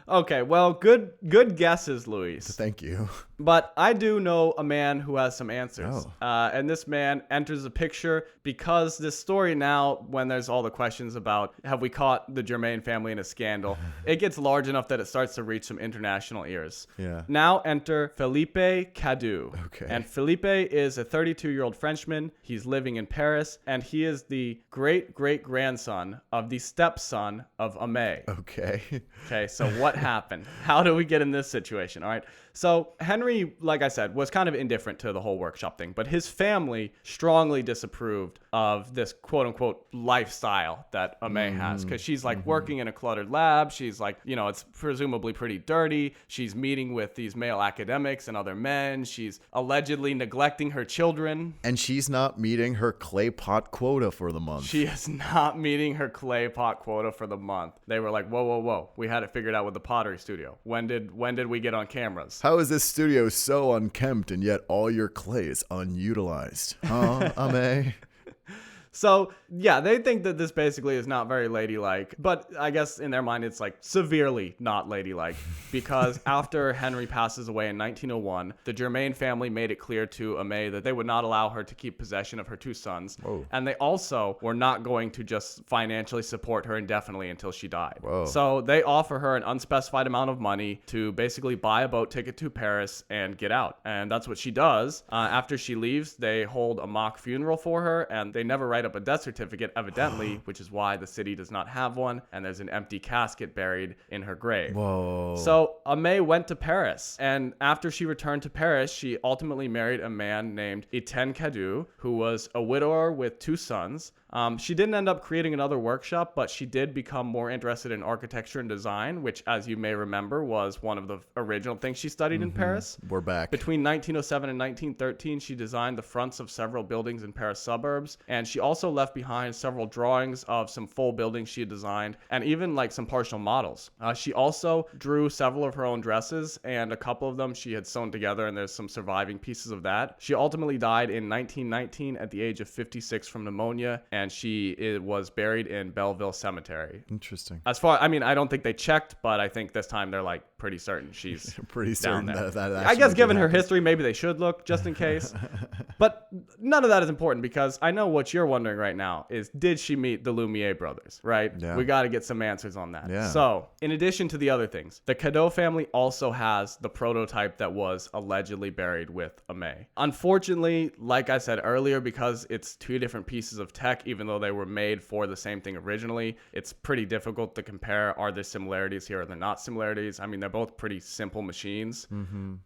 Okay, well, good guesses, Luis. Thank you. But I do know a man who has some answers. Oh. And this man enters the picture because this story now, when there's all the questions about have we caught the Germain family in a scandal, it gets large enough that it starts to reach some international ears. Yeah. Now enter Philippe Cadieux. Okay. And Philippe is a 32-year-old Frenchman. He's living in Paris, and he is the great-great-grandson of the stepson of Aimée. Okay. Okay, so what happened? How do we get in this situation? All right. So Henry, like I said, was kind of indifferent to the whole workshop thing, but his family strongly disapproved of this quote unquote lifestyle that Aimée has, because she's like working in a cluttered lab. She's like, it's presumably pretty dirty. She's meeting with these male academics and other men. She's allegedly neglecting her children. And she's not meeting her clay pot quota for the month. She is not meeting her clay pot quota for the month. They were like, whoa. We had it figured out with the pottery studio. When did we get on cameras? How is this studio so unkempt and yet all your clay is unutilized? Huh, Aimée? So, yeah, they think that this basically is not very ladylike, but I guess in their mind it's like severely not ladylike, because after Henry passes away in 1901, the Germain family made it clear to Aimée that they would not allow her to keep possession of her two sons. Whoa. And they also were not going to just financially support her indefinitely until she died. Whoa. So they offer her an unspecified amount of money to basically buy a boat ticket to Paris and get out. And that's what she does. After she leaves, they hold a mock funeral for her, and they never write write up a death certificate, evidently, which is why the city does not have one, and there's an empty casket buried in her grave. Whoa. So Aimée went to Paris, and after she returned to Paris, she ultimately married a man named Etienne Cadieux, who was a widower with 2 sons. She didn't end up creating another workshop, but she did become more interested in architecture and design, which, as you may remember, was one of the original things she studied in Paris. We're back. Between 1907 and 1913, she designed the fronts of several buildings in Paris suburbs, and she also left behind several drawings of some full buildings she had designed, and even like some partial models. She also drew several of her own dresses, and a couple of them she had sewn together, and there's some surviving pieces of that. She ultimately died in 1919 at the age of 56 from pneumonia, and she was buried in Belleville Cemetery. Interesting. As far, I mean, I don't think they checked, but I think this time they're like pretty certain she's pretty down certain there. that I guess given her happen. history, maybe they should look just in case. But none of that is important, because I know what you're wondering right now is, did she meet the Lumiere brothers, right? Yeah. We got to get some answers on that. Yeah. So in addition to the other things, the Cadieux family also has the prototype that was allegedly buried with Aimée. Unfortunately, like I said earlier, because it's 2 different pieces of tech, even though they were made for the same thing originally, it's pretty difficult to compare. Are there similarities here? Are there not similarities? I mean, they're both pretty simple machines.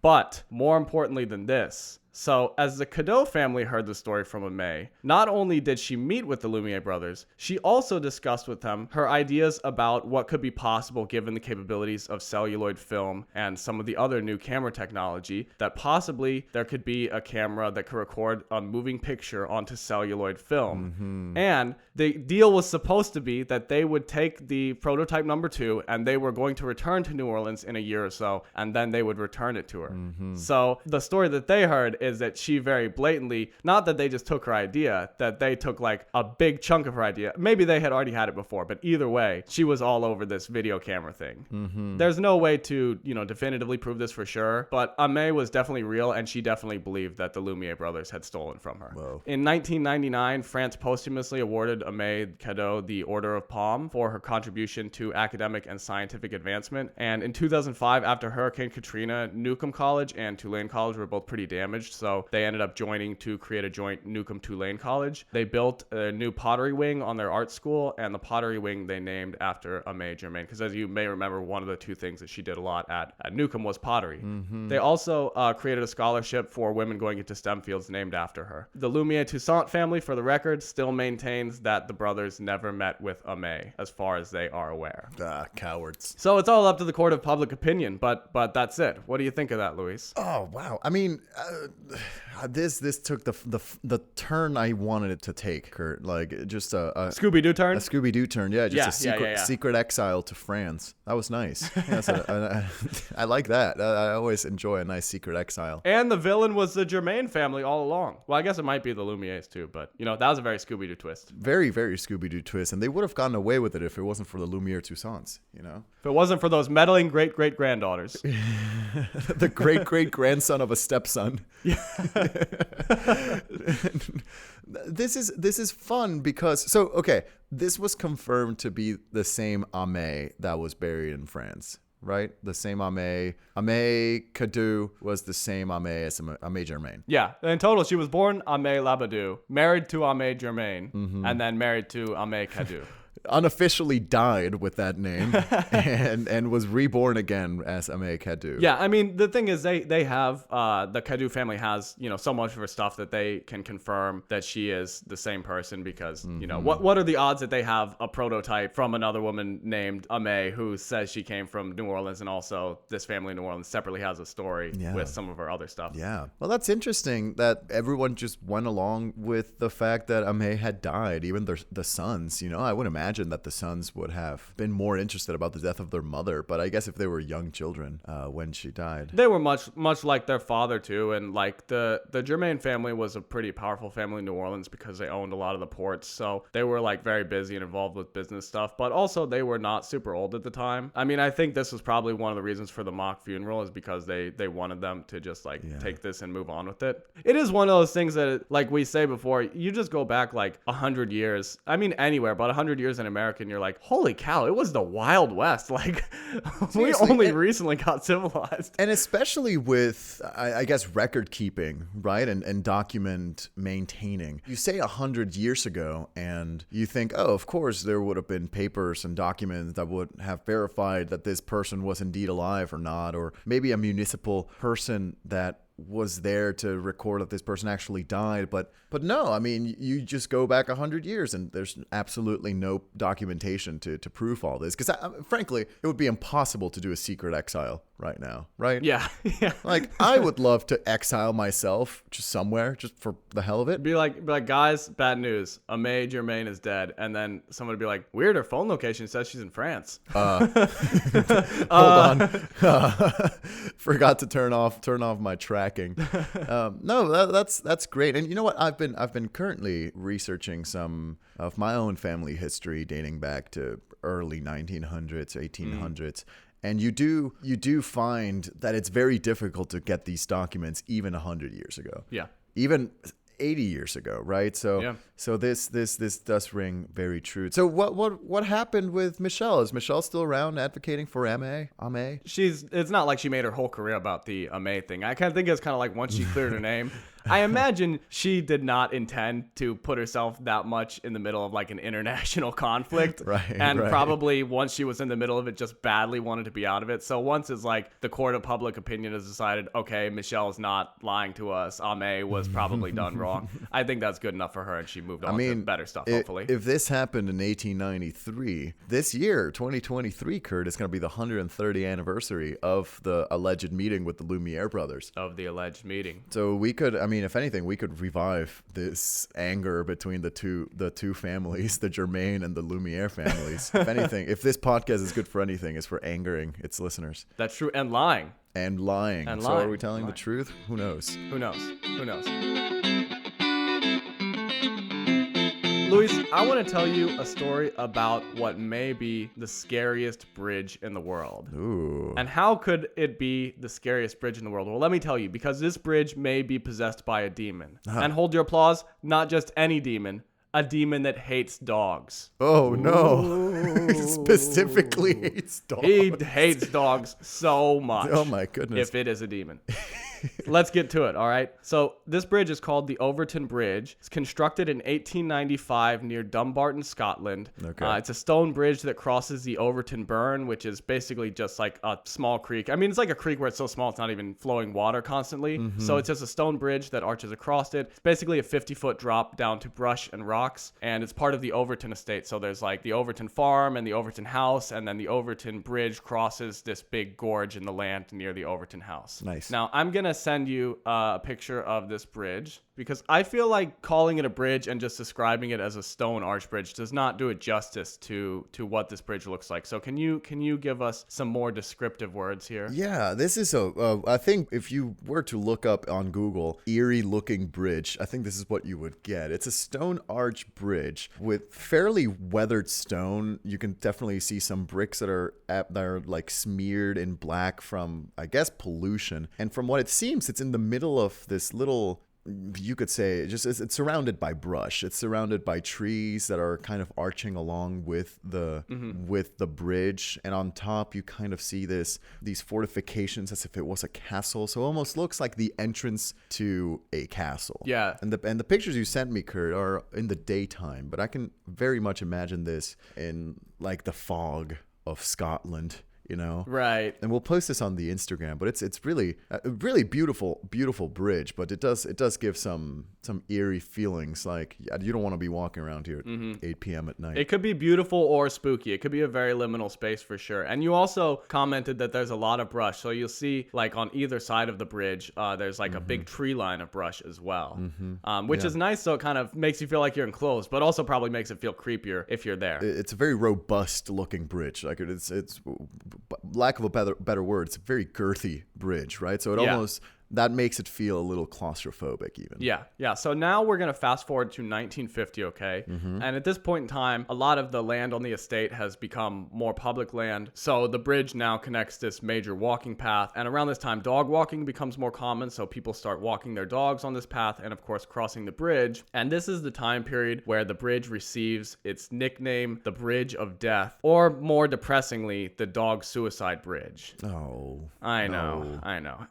But more importantly than this, so as the Cadieux family heard the story from Aimée, not only did she meet with the Lumiere brothers, she also discussed with them her ideas about what could be possible given the capabilities of celluloid film and some of the other new camera technology, that possibly there could be a camera that could record a moving picture onto celluloid film. And the deal was supposed to be that they would take the prototype number 2 and they were going to return to New Orleans in a year or so, and then they would return it to her. So the story that they heard is that she very blatantly, not that they just took her idea, that they took like a big chunk of her idea. Maybe they had already had it before, but either way, she was all over this video camera thing. There's no way to, definitively prove this for sure, but Aimée was definitely real, and she definitely believed that the Lumiere brothers had stolen from her. Whoa. In 1999, France posthumously awarded Aimée Cadieux the Order of Palm for her contribution to academic and scientific advancement. And in 2005, after Hurricane Katrina, Newcomb College and Tulane College were both pretty damaged, so they ended up joining to create a joint Newcomb-Tulane College. They built a new pottery wing on their art school, and the pottery wing they named after Aimée Germain, because as you may remember, one of the 2 things that she did a lot at Newcomb was pottery. They also created a scholarship for women going into STEM fields named after her. The Lumiere-Toussaint family, for the record, still maintains that the brothers never met with Aimée, as far as they are aware. Cowards. So it's all up to the court of public opinion, but that's it. What do you think of that, Luis? Oh wow! I mean, this took the turn I wanted it to take, Kurt. Like just a Scooby-Doo turn? A Scooby-Doo turn, yeah. Just Yeah, a secret exile to France. That was nice. I like that. I always enjoy a nice secret exile. And the villain was the Germain family all along. Well, I guess it might be the Lumieres too, but that was a very Scooby-Doo twist. Very, very Scooby-Doo twist, and they would have gotten away with it if it wasn't for the Lumiere-Toussaints, If it wasn't for those meddling great-great-granddaughters. The great-great-grandson of a stepson. This is fun because this was confirmed to be the same Aimée that was buried in France, right? The same Aimée. Aimée Cadieux was the same Aimée as Aimée Germain. Yeah, in total, she was born Aimée Labadou, married to Aimée Germain, and then married to Aimée Cadieux. Unofficially died with that name and was reborn again as Aimée Cadieux. Yeah, I mean, the thing is they have, the Cadieux family has, so much of her stuff that they can confirm that she is the same person because, what are the odds that they have a prototype from another woman named Aimée who says she came from New Orleans, and also this family in New Orleans separately has a story with some of her other stuff. Yeah. Well, that's interesting that everyone just went along with the fact that Aimée had died, even the sons, I would imagine that the sons would have been more interested about the death of their mother, but I guess if they were young children when she died, they were much like their father too. And like the Germain family was a pretty powerful family in New Orleans because they owned a lot of the ports, so they were like very busy and involved with business stuff, but also they were not super old at the time. I mean, I think this was probably one of the reasons for the mock funeral, is because they wanted them to just take this and move on with it. It is one of those things that, like we say before, you just go back like 100 years, I mean anywhere but 100 years in an American, you're like, holy cow, it was the Wild West. Like, we Seriously, only recently got civilized. And especially with, I guess, record keeping, right? And document maintaining. You say 100 years ago and you think, oh, of course, there would have been papers and documents that would have verified that this person was indeed alive or not, or maybe a municipal person that was there to record that this person actually died. But no, I mean, you just go back 100 years and there's absolutely no documentation to prove all this. Because frankly, it would be impossible to do a secret exile right now, right? Yeah. Like, I would love to exile myself just somewhere, just for the hell of it. Be like, guys, bad news. Aimee Germain is dead. And then someone would be like, weird, her phone location says she's in France. Hold on. Forgot to turn off my tracking. No, that's great. And you know what? I've been currently researching some of my own family history dating back to early 1900s, 1800s. And you do find that it's very difficult to get these documents even 100 years ago. Yeah. Even 80 years ago, right? So this does ring very true. So what happened with Michelle? Is Michelle still around advocating for Aimee? It's not like she made her whole career about the Aimee thing. I kind of think it's kind of like once she cleared her name, I imagine she did not intend to put herself that much in the middle of like an international conflict. Right. Probably once she was in the middle of it, just badly wanted to be out of it. So once it's like the court of public opinion has decided, okay, Michelle's not lying to us, Aimee was probably done wrong. I think that's good enough for her, and she moved on to better stuff, hopefully. If this happened in 1893, this year, 2023, Kurt, is going to be the 130th anniversary of the alleged meeting with the Lumiere brothers. Of the alleged meeting. So we could, if anything, we could revive this anger between the two families, the Germain and the Lumiere families. If anything, if this podcast is good for anything, it's for angering its listeners. That's true. And lying. So are we telling the truth? Who knows? Luis, I want to tell you a story about what may be the scariest bridge in the world. Ooh. And how could it be the scariest bridge in the world? Well, let me tell you, because this bridge may be possessed by a demon. And hold your applause, not just any demon, a demon that hates dogs. Oh, no. Specifically hates dogs. He hates dogs so much. Oh, my goodness. If it is a demon. Let's get to it, all right? So this bridge is called the Overton Bridge. It's constructed in 1895 near Dumbarton, Scotland. Okay. It's a stone bridge that crosses the Overton Burn, which is basically just like a small creek. I mean, it's like a creek where it's so small it's not even flowing water constantly. Mm-hmm. So it's just a stone bridge that arches across it. It's basically a 50-foot drop down to brush and rocks, and it's part of the Overton estate. So there's like the Overton farm and the Overton house, and then the Overton Bridge crosses this big gorge in the land near the Overton house. Nice. Now, I'm going to send you a picture of this bridge because I feel like calling it a bridge and just describing it as a stone arch bridge does not do it justice to what this bridge looks like. So can you give us some more descriptive words here? Yeah, this is I think if you were to look up on Google, eerie looking bridge, I think this is what you would get. It's a stone arch bridge with fairly weathered stone. You can definitely see some bricks that are like smeared in black from, I guess, pollution. And from what it seems, it's in the middle of this little, you could say, it's surrounded by brush. It's surrounded by trees that are kind of arching along with the bridge, and on top you kind of see these fortifications as if it was a castle. So it almost looks like the entrance to a castle. Yeah. And the pictures you sent me, Kurt, are in the daytime, but I can very much imagine this in like the fog of Scotland. Right. And we'll post this on the Instagram, but it's really a really beautiful bridge, but it does give some eerie feelings. Like, you don't want to be walking around here at 8 p.m. at night. It could be beautiful or spooky. It could be a very liminal space for sure. And you also commented that there's a lot of brush. So you'll see like on either side of the bridge, there's like a big tree line of brush as well, which is nice. So it kind of makes you feel like you're enclosed, but also probably makes it feel creepier if you're there. It's a very robust looking bridge. Like it's lack of a better word, it's a very girthy bridge, right? So it almost that makes it feel a little claustrophobic even. Yeah. So now we're going to fast forward to 1950, okay? And at this point in time, a lot of the land on the estate has become more public land. So the bridge now connects this major walking path. And around this time, dog walking becomes more common. So people start walking their dogs on this path and, of course, crossing the bridge. And this is the time period where the bridge receives its nickname, the Bridge of Death, or more depressingly, the Dog Suicide Bridge. Oh. I know.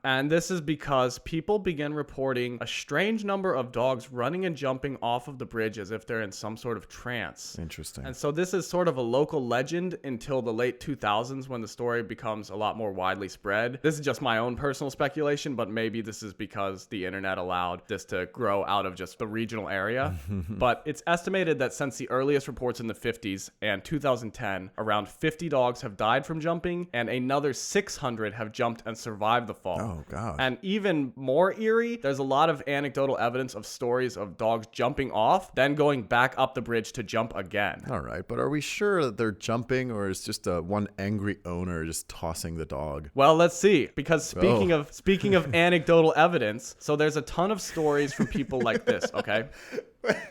And this is because people begin reporting a strange number of dogs running and jumping off of the bridge as if they're in some sort of trance. Interesting. And so this is sort of a local legend until the late 2000s when the story becomes a lot more widely spread. This is just my own personal speculation, but maybe this is because the internet allowed this to grow out of just the regional area. But it's estimated that since the earliest reports in the 50s and 2010, around 50 dogs have died from jumping and another 600 have jumped and survived the fall. Oh, God. And even more eerie, there's a lot of anecdotal evidence of stories of dogs jumping off, then going back up the bridge to jump again. All right, but are we sure that they're jumping, or is just one angry owner just tossing the dog? Well, let's see. Because speaking of anecdotal evidence, so there's a ton of stories from people like this, okay?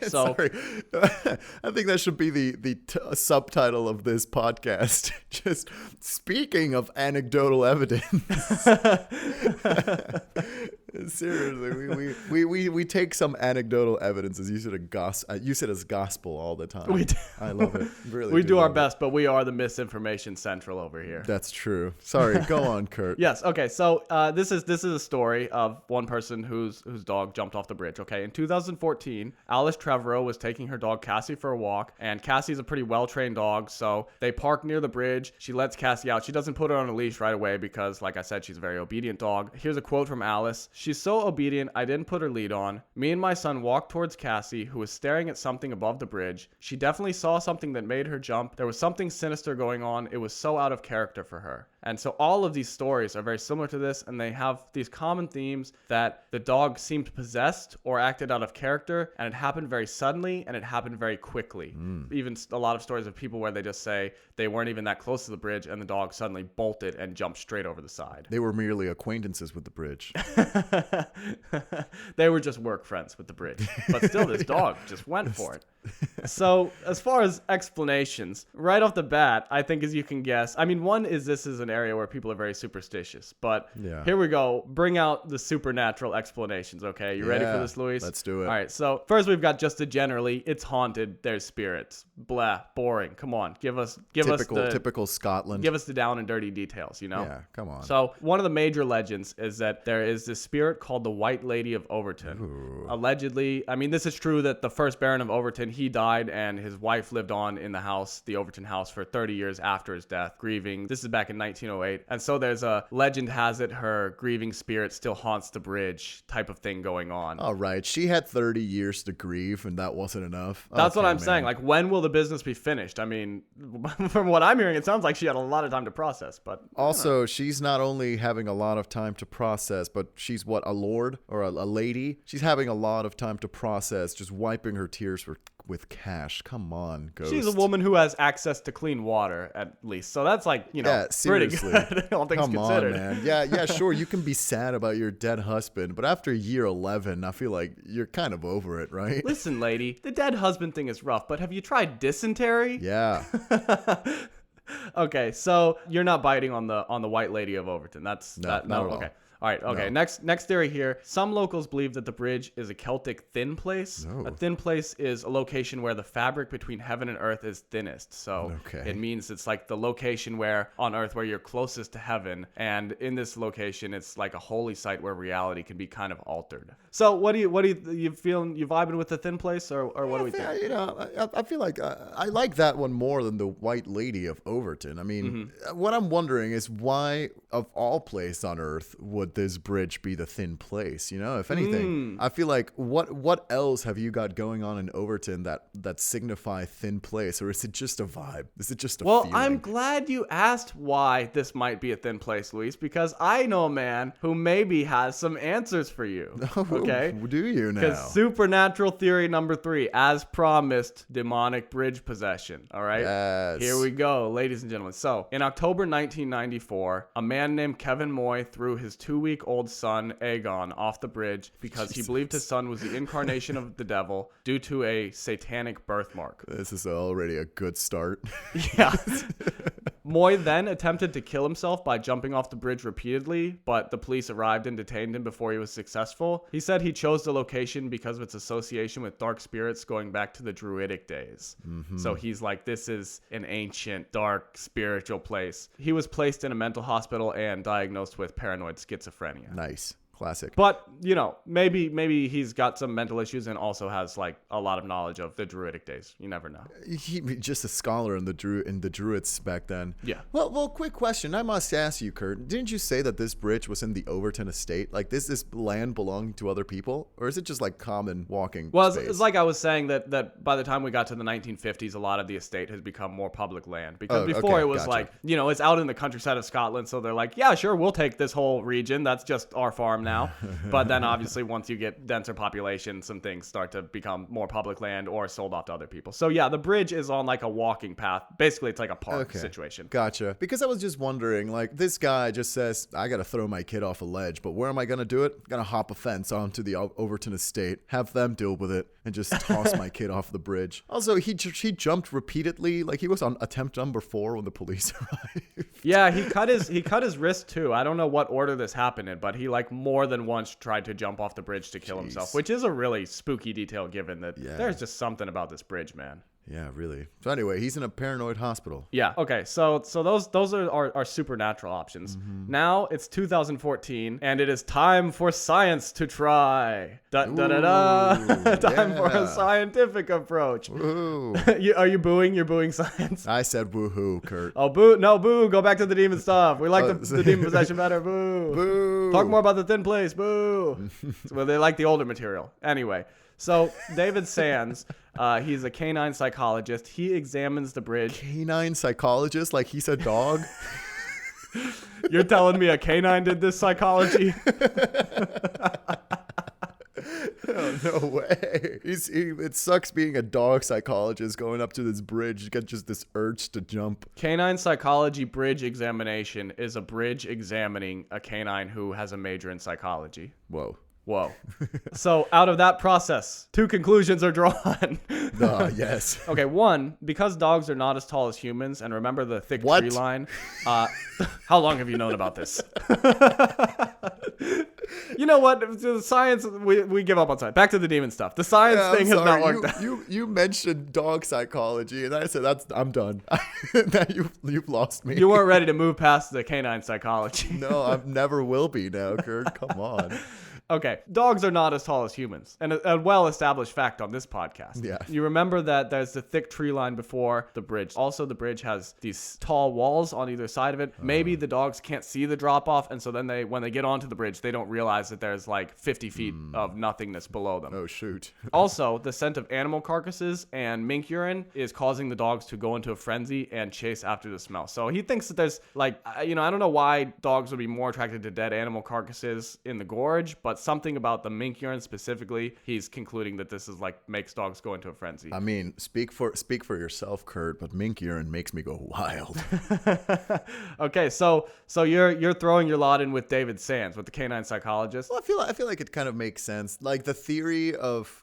So, sorry, I think that should be the subtitle of this podcast. Just speaking of anecdotal evidence. Seriously, we take some anecdotal evidence as you said as gospel all the time. We do. I love it. Really, we do our love best, but we are the misinformation central over here. it. That's true. Sorry, go on, Kurt. Yes. Okay. So this is a story of one person whose dog jumped off the bridge. Okay. In 2014, Alice Trevorrow was taking her dog Cassie for a walk, and Cassie's a pretty well-trained dog, so they park near the bridge. She lets Cassie out. She doesn't put her on a leash right away because, like I said, she's a very obedient dog. Here's a quote from Alice. "She's so obedient, I didn't put her lead on. Me and my son walked towards Cassie, who was staring at something above the bridge. She definitely saw something that made her jump. There was something sinister going on. It was so out of character for her." And so all of these stories are very similar to this, and they have these common themes that the dog seemed possessed or acted out of character, and it happened very suddenly, and it happened very quickly. Even a lot of stories of people where they just say they weren't even that close to the bridge, and the dog suddenly bolted and jumped straight over the side. They were merely acquaintances with the bridge. They were just work friends with the bridge. But still, this dog just went for it. So as far as explanations, right off the bat, I think as you can guess, I mean, one is this is an area where people are very superstitious. But here we go. Bring out the supernatural explanations, okay? You ready for this, Luis? Let's do it. All right, so first we've got just the generally, it's haunted, there's spirits. Blah, boring. Come on, give us typical Scotland. Give us the down and dirty details, you know? Yeah, come on. So one of the major legends is that there is this spirit called the White Lady of Overton. Ooh. Allegedly, I mean, this is true that the first Baron of Overton, he died and his wife lived on in the house, the Overton house, for 30 years after his death, grieving. This is back in 1908. And so there's a legend has it her grieving spirit still haunts the bridge type of thing going on. All right. She had 30 years to grieve and that wasn't enough. That's what I'm saying. Like, when will the business be finished? I mean, from what I'm hearing, it sounds like she had a lot of time to process, but also, she's not only having a lot of time to process, but she's what, a lord or a lady? She's having a lot of time to process, just wiping her tears with cash. Come on, Ghost. She's a woman who has access to clean water, at least. So that's like, you know, yeah, pretty seriously. good, all things considered. On, man. Yeah, sure, you can be sad about your dead husband, but after year 11, I feel like you're kind of over it, right? Listen, lady, the dead husband thing is rough, but have you tried dysentery? Yeah. Okay, so you're not biting on the White Lady of Overton. That's No, that. not No, at all. okay. All right, okay. No. Next theory here. Some locals believe that the bridge is a Celtic thin place. No. A thin place is a location where the fabric between heaven and earth is thinnest. So Okay. it means it's like the location where on earth where you're closest to heaven. And in this location, it's like a holy site where reality can be kind of altered. So what do you feeling? You vibing with the thin place, or what do we think? You know, I feel like I like that one more than the White Lady of Overton. I mean, what I'm wondering is why, of all places on earth, would this bridge be the thin place? You know, if anything, I feel like what else have you got going on in Overton that signify thin place, or is it just a vibe? Is it just a feeling? I'm glad you asked why this might be a thin place, Luis, because I know a man who maybe has some answers for you. Okay, do you now? Because supernatural theory number 3, as promised, demonic bridge possession. All right. Yes. Here we go, ladies and gentlemen. So in October 1994, a man named Kevin Moy threw his 2 2-week-old son, Aegon, off the bridge because he believed his son was the incarnation of the devil due to a satanic birthmark. This is already a good start. Yeah. Moy then attempted to kill himself by jumping off the bridge repeatedly, but the police arrived and detained him before he was successful. He said he chose the location because of its association with dark spirits going back to the Druidic days. So he's like, this is an ancient, dark, spiritual place. He was placed in a mental hospital and diagnosed with paranoid schizophrenia. Nice. Classic. But, you know, maybe he's got some mental issues and also has like a lot of knowledge of the Druidic days. You never know. He just a scholar in the Druids back then. Yeah. Well, quick question. I must ask you, Kurt. Didn't you say that this bridge was in the Overton estate? Like, this land belonging to other people, or is it just like common walking? Well, space? it's like I was saying that by the time we got to the 1950s, a lot of the estate has become more public land because before it was like, you know, it's out in the countryside of Scotland, so they're like, yeah, sure, we'll take this whole region. That's just our farm now. But then obviously once you get denser population, some things start to become more public land or sold off to other people. So yeah, the bridge is on like a walking path. Basically, it's like a park situation. Gotcha. Because I was just wondering, like, this guy just says, I got to throw my kid off a ledge, but where am I going to do it? I'm going to hop a fence onto the Overton estate, have them deal with it, and just toss my kid off the bridge. Also, he jumped repeatedly. Like, he was on attempt number 4 when the police arrived. Yeah, he cut his wrist too. I don't know what order this happened in, but he like more than once tried to jump off the bridge to kill himself, which is a really spooky detail given that there's just something about this bridge, man. Yeah, really. So anyway, he's in a paranoid hospital. Yeah. Okay. So those are our supernatural options. Now it's 2014, and it is time for science to try. Time for a scientific approach. Are you booing? You're booing science. I said woohoo, Kurt. Oh, boo! No, boo! Go back to the demon stuff. We like the demon possession better. Boo! Boo! Talk more about the thin place. Boo! Well, they like the older material. Anyway. So David Sands, he's a canine psychologist. He examines the bridge. Canine psychologist? Like he's a dog? You're telling me a canine did this psychology? Oh, no way. It sucks being a dog psychologist going up to this bridge. You get just this urge to jump. Canine psychology bridge examination is a bridge examining a canine who has a major in psychology. Whoa. So out of that process, 2 conclusions are drawn. Yes. Okay, 1, because dogs are not as tall as humans, and remember the thick tree line. How long have you known about this? You know what? The science, we give up on science. Back to the demon stuff. The science thing has not worked out. You mentioned dog psychology, and I said, I'm done. Now you've lost me. You weren't ready to move past the canine psychology. No, I never will be now, Kurt. Come on. Okay, dogs are not as tall as humans, and a well-established fact on this podcast. Yeah. You remember that there's the thick tree line before the bridge. Also, the bridge has these tall walls on either side of it. Maybe the dogs can't see the drop-off, and so then when they get onto the bridge, they don't realize that there's like 50 feet of nothingness below them. Oh, shoot. Also, the scent of animal carcasses and mink urine is causing the dogs to go into a frenzy and chase after the smell. So he thinks that there's like, I don't know why dogs would be more attracted to dead animal carcasses in the gorge, but something about the mink urine specifically, he's concluding that this is like makes dogs go into a frenzy. I mean, speak for yourself, Kurt, but mink urine makes me go wild. Okay, so you're throwing your lot in with David Sands, with the canine psychologist. Well, I feel like it kind of makes sense. Like the theory of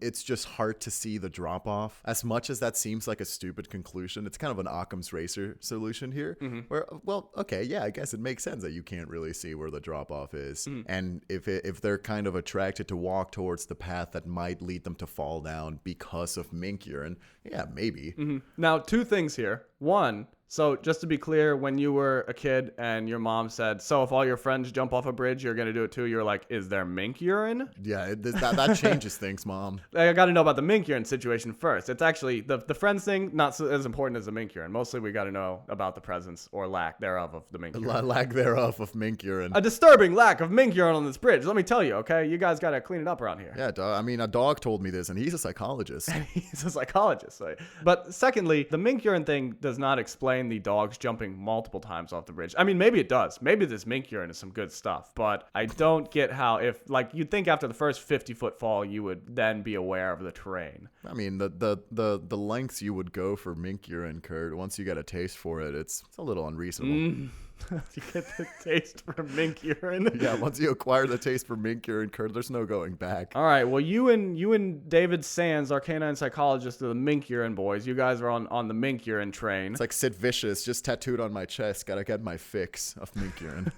it's just hard to see the drop off. As much as that seems like a stupid conclusion, it's kind of an Occam's razor solution here. Where, well, okay, yeah, I guess it makes sense that you can't really see where the drop off is, and if they're kind of attracted to walk towards the path that might lead them to fall down because of mink urine, yeah, maybe. Now, 2 things here. 1, so just to be clear, when you were a kid and your mom said, so if all your friends jump off a bridge, you're going to do it too, you're like, is there mink urine? Yeah, that changes things, Mom. I got to know about the mink urine situation first. It's actually, the friends thing, not so as important as the mink urine. Mostly we got to know about the presence or lack thereof of the mink urine. Lack thereof of mink urine. A disturbing lack of mink urine on this bridge. Let me tell you, okay? You guys got to clean it up around here. Yeah, I mean, a dog told me this, and he's a psychologist. He's a psychologist. Right? But secondly, the mink urine thing does not explain the dogs jumping multiple times off the bridge. I mean, maybe it does. Maybe this mink urine is some good stuff, but I don't get how, if like you'd think after the first 50-foot fall, you would then be aware of the terrain. I mean, the lengths you would go for mink urine, Kurt, once you get a taste for it, it's a little unreasonable. You get the taste for mink urine. Yeah, once you acquire the taste for mink urine, Kurt, there's no going back. All right, well, you and David Sands, our canine psychologist, are the mink urine boys. You guys are on the mink urine train. It's like Sid Vicious, just tattooed on my chest. Gotta get my fix of mink urine.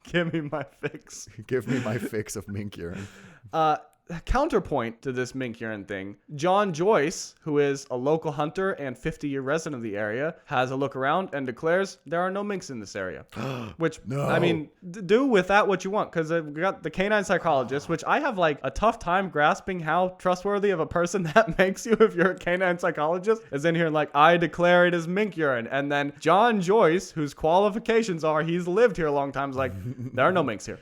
Give me my fix. Give me my fix of mink urine. Counterpoint to this mink urine thing, John Joyce, who is a local hunter and 50-year resident of the area, has a look around and declares there are no minks in this area. Which, No. I mean, do with that what you want, because we got the canine psychologist, which I have like a tough time grasping how trustworthy of a person that makes you if you're a canine psychologist, is in here and like, I declare it as mink urine. And then John Joyce, whose qualifications are he's lived here a long time, is like, there are no minks here.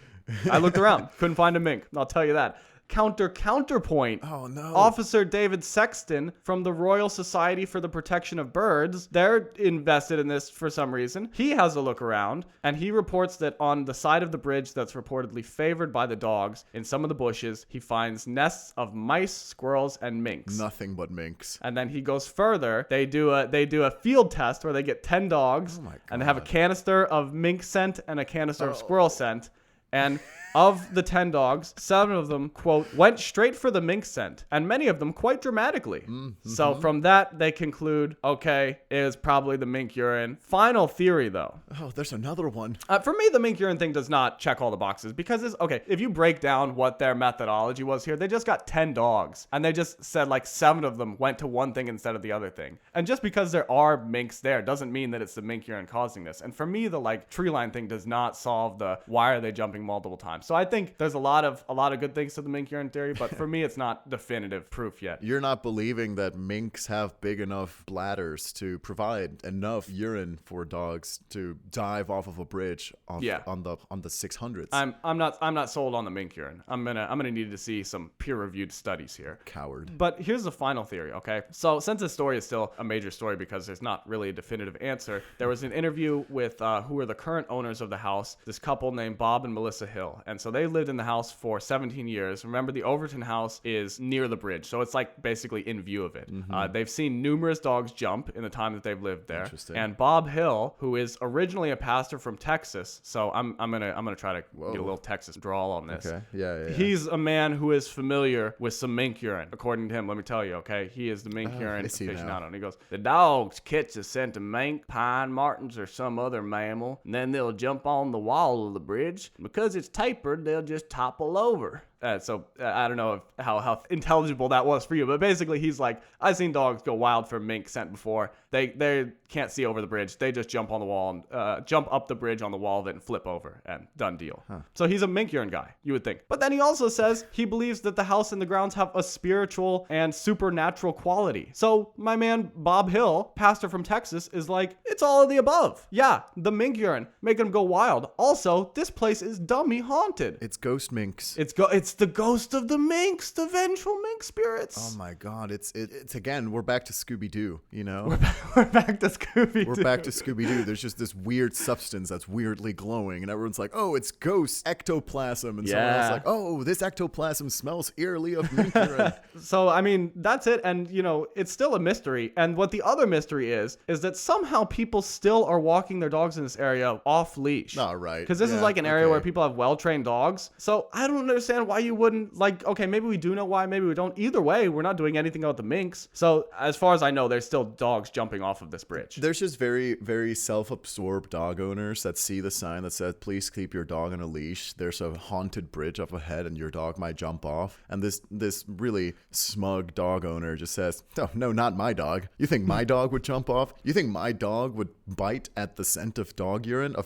I looked around, couldn't find a mink. I'll tell you that. Counterpoint. Oh, no. Officer David Sexton from the Royal Society for the Protection of Birds, they're invested in this for some reason. He has a look around, and he reports that on the side of the bridge that's reportedly favored by the dogs, in some of the bushes, he finds nests of mice, squirrels, and minks. Nothing but minks. And then he goes further. They do a field test where they get 10 dogs, and they have a canister of mink scent and a canister of squirrel scent. And of the 10 dogs, 7 of them, quote, went straight for the mink scent, and many of them quite dramatically. Mm-hmm. So from that, they conclude, okay, it was probably the mink urine. Final theory, though. Oh, there's another one. For me, the mink urine thing does not check all the boxes because if you break down what their methodology was here, they just got 10 dogs, and they just said like 7 of them went to one thing instead of the other thing. And just because there are minks there doesn't mean that it's the mink urine causing this. And for me, the like tree line thing does not solve the why are they jumping multiple times. So I think there's a lot of good things to the mink urine theory, but for me, it's not definitive proof yet. You're not believing that minks have big enough bladders to provide enough urine for dogs to dive off of a bridge on the 600s. I'm not sold on the mink urine. I'm gonna need to see some peer-reviewed studies here. Coward. But here's the final theory, okay? So since this story is still a major story because there's not really a definitive answer, there was an interview with who are the current owners of the house, this couple named Bob and Melissa Hill. And so they lived in the house for 17 years. Remember, the Overton house is near the bridge, so it's like basically in view of it. Mm-hmm. They've seen numerous dogs jump in the time that they've lived there. Interesting. And Bob Hill, who is originally a pastor from Texas, so I'm gonna try to get a little Texas drawl on this. Okay. Yeah. He's a man who is familiar with some mink urine. According to him, let me tell you, okay, he is the mink urine aficionado. And he goes, the dogs catch the scent of mink, pine martens, or some other mammal, and then they'll jump on the wall of the bridge. Because it's tapered, they'll just topple over. So I don't know how intelligible that was for you, but basically he's like, I've seen dogs go wild for mink scent before. They can't see over the bridge. They just jump on the wall and jump up the bridge on the wall of it and flip over, and done deal. Huh. So he's a mink urine guy, you would think. But then he also says he believes that the house and the grounds have a spiritual and supernatural quality. So my man Bob Hill, pastor from Texas, is like, it's all of the above. Yeah, the mink urine making them go wild. Also, this place is dummy haunted. It's ghost minks. It's the ghost of the minks, the vengeful mink spirits. Oh my God! It's again. We're back to Scooby-Doo. You know, we're back to Scooby-Doo. We're back to Scooby-Doo. There's just this weird substance that's weirdly glowing, and everyone's like, "Oh, it's ghost ectoplasm," and someone else like, "Oh, this ectoplasm smells eerily of mink urine." So I mean, that's it, and it's still a mystery. And what the other mystery is that somehow people still are walking their dogs in this area off leash. All right, because this is like an area where people have well-trained dogs. So I don't understand why you wouldn't, like, okay, maybe we do know why, maybe we don't. Either way, we're not doing anything about the minks. So as far as I know, there's still dogs jumping off of this bridge. There's just very, very self-absorbed dog owners that see the sign that says, please keep your dog on a leash. There's a haunted bridge up ahead and your dog might jump off. And this really smug dog owner just says, oh, no, not my dog. You think my dog would jump off? You think my dog would bite at the scent of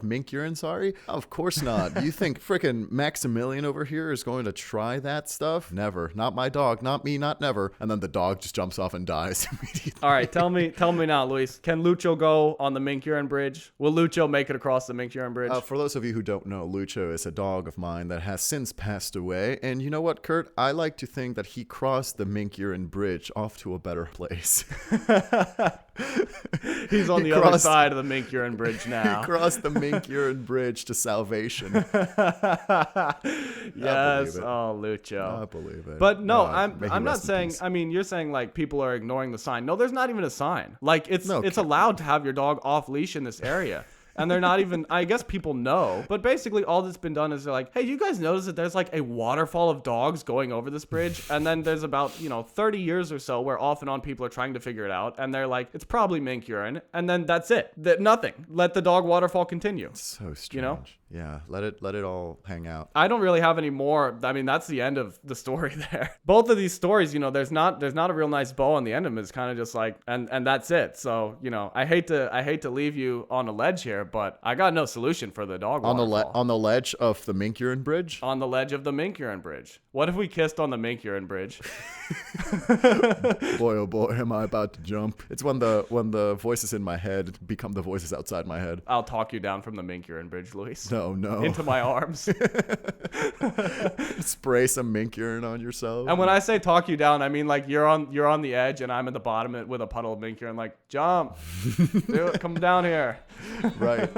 mink urine, sorry? Of course not. You think frickin' Maximilian over here is going to try that stuff? Never. Not my dog. Not me. Not never. And then the dog just jumps off and dies immediately. All right. Tell me now, Luis. Can Lucho go on the mink urine bridge? Will Lucho make it across the mink urine bridge? For those of you who don't know, Lucho is a dog of mine that has since passed away. And you know what, Kurt? I like to think that he crossed the mink urine bridge off to a better place. He's on the other side of the mink urine bridge now. He crossed the mink urine bridge to salvation. Yes. Oh, Lucho. I believe it. But no, I'm not saying, I mean, you're saying like people are ignoring the sign. No, there's not even a sign. Like it's allowed to have your dog off leash in this area. And they're not even, I guess people know, but basically all that's been done is they're like, hey, you guys notice that there's like a waterfall of dogs going over this bridge? And then there's about, 30 years or so where off and on people are trying to figure it out. And they're like, it's probably mink urine. And then that's it. Nothing. Let the dog waterfall continue. So strange. Yeah, let it all hang out. I don't really have any more. I mean, that's the end of the story there. Both of these stories, there's not a real nice bow on the end of them. It's kind of just like, and that's it. So, I hate to leave you on a ledge here, but I got no solution for the dog waterfall. On the ledge of the mink urine bridge? On the ledge of the mink urine bridge. What if we kissed on the mink urine bridge? Boy, oh boy, am I about to jump. It's when the voices in my head become the voices outside my head. I'll talk you down from the mink urine bridge, Luis. No. Into my arms. Spray some mink urine on yourself. And when I say talk you down, I mean like you're on the edge and I'm at the bottom with a puddle of mink urine, like jump, do it, come down here. Right.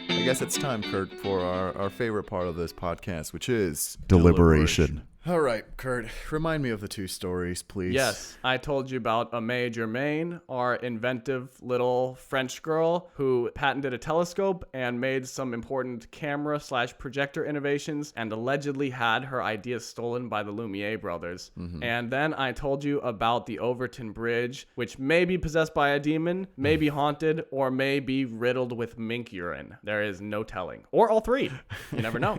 I guess it's time, Kurt, for our favorite part of this podcast, which is deliberation. All right, Kurt, remind me of the two stories, please. Yes, I told you about Aimée Germain, our inventive little French girl who patented a telescope and made some important camera/projector innovations and allegedly had her ideas stolen by the Lumiere brothers. Mm-hmm. And then I told you about the Overton Bridge, which may be possessed by a demon, may be haunted, or may be riddled with mink urine. There is no telling. Or all three. You never know.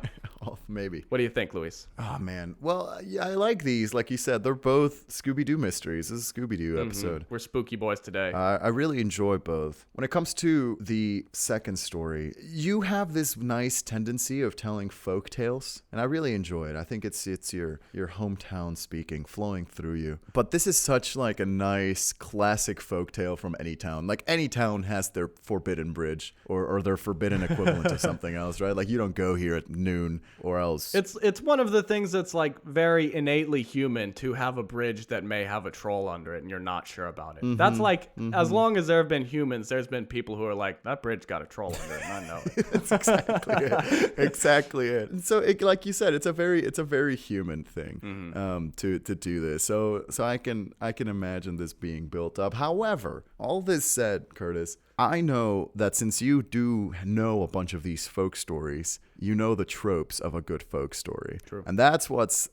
Maybe. What do you think, Luis? Oh, man. Well, yeah, I like these. Like you said, they're both Scooby-Doo mysteries. This is a Scooby-Doo episode. We're spooky boys today. I really enjoy both. When it comes to the second story, you have this nice tendency of telling folk tales, and I really enjoy it. I think it's your hometown speaking, flowing through you. But this is such like a nice classic folk tale from any town. Like any town has their forbidden bridge or their forbidden equivalent of something else, right? Like you don't go here at noon or else. It's one of the things that's like very innately human to have a bridge that may have a troll under it and you're not sure about it. Mm-hmm, that's like, as long as there have been humans, there's been people who are like, that bridge got a troll under it and I know it. That's exactly it. Exactly it. And so like you said, it's a very human thing to do this. So I can imagine this being built up. However, all this said, Curtis, I know that since you do know a bunch of these folk stories, you know the tropes of a good folk story. True. And that's what's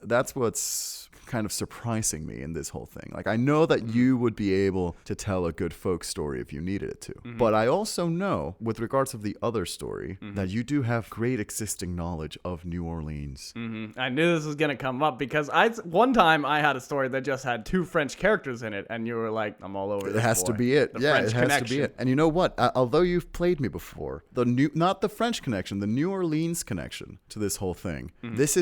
kind of surprising me in this whole thing. Like, I know that you would be able to tell a good folk story if you needed it to. But I also know, with regards to the other story, that you do have great existing knowledge of New Orleans. I knew this was going to come up because one time I had a story that just had two French characters in it, and you were like, I'm all over this. It has to be it. Yeah, it has to be it. And you know what? Although you've played me before, not the French connection, the New Orleans connection to this whole thing. This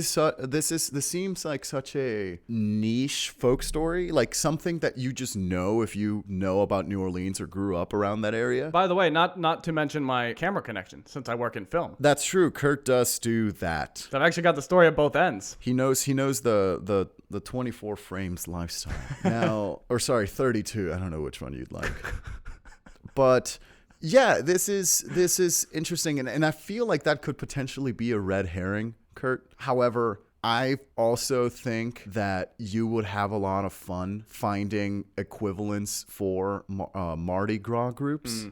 seems like such a niche folk story, like something that you just know if you know about New Orleans or grew up around that area. By the way, not to mention my camera connection, since I work in film. That's true. Kurt does do that. So I've actually got the story at both ends. He knows the 24 frames lifestyle. Now, or sorry, 32. I don't know which one you'd like. But yeah, this is interesting, and I feel like that could potentially be a red herring, Kurt. However, I also think that you would have a lot of fun finding equivalents for Mardi Gras groups.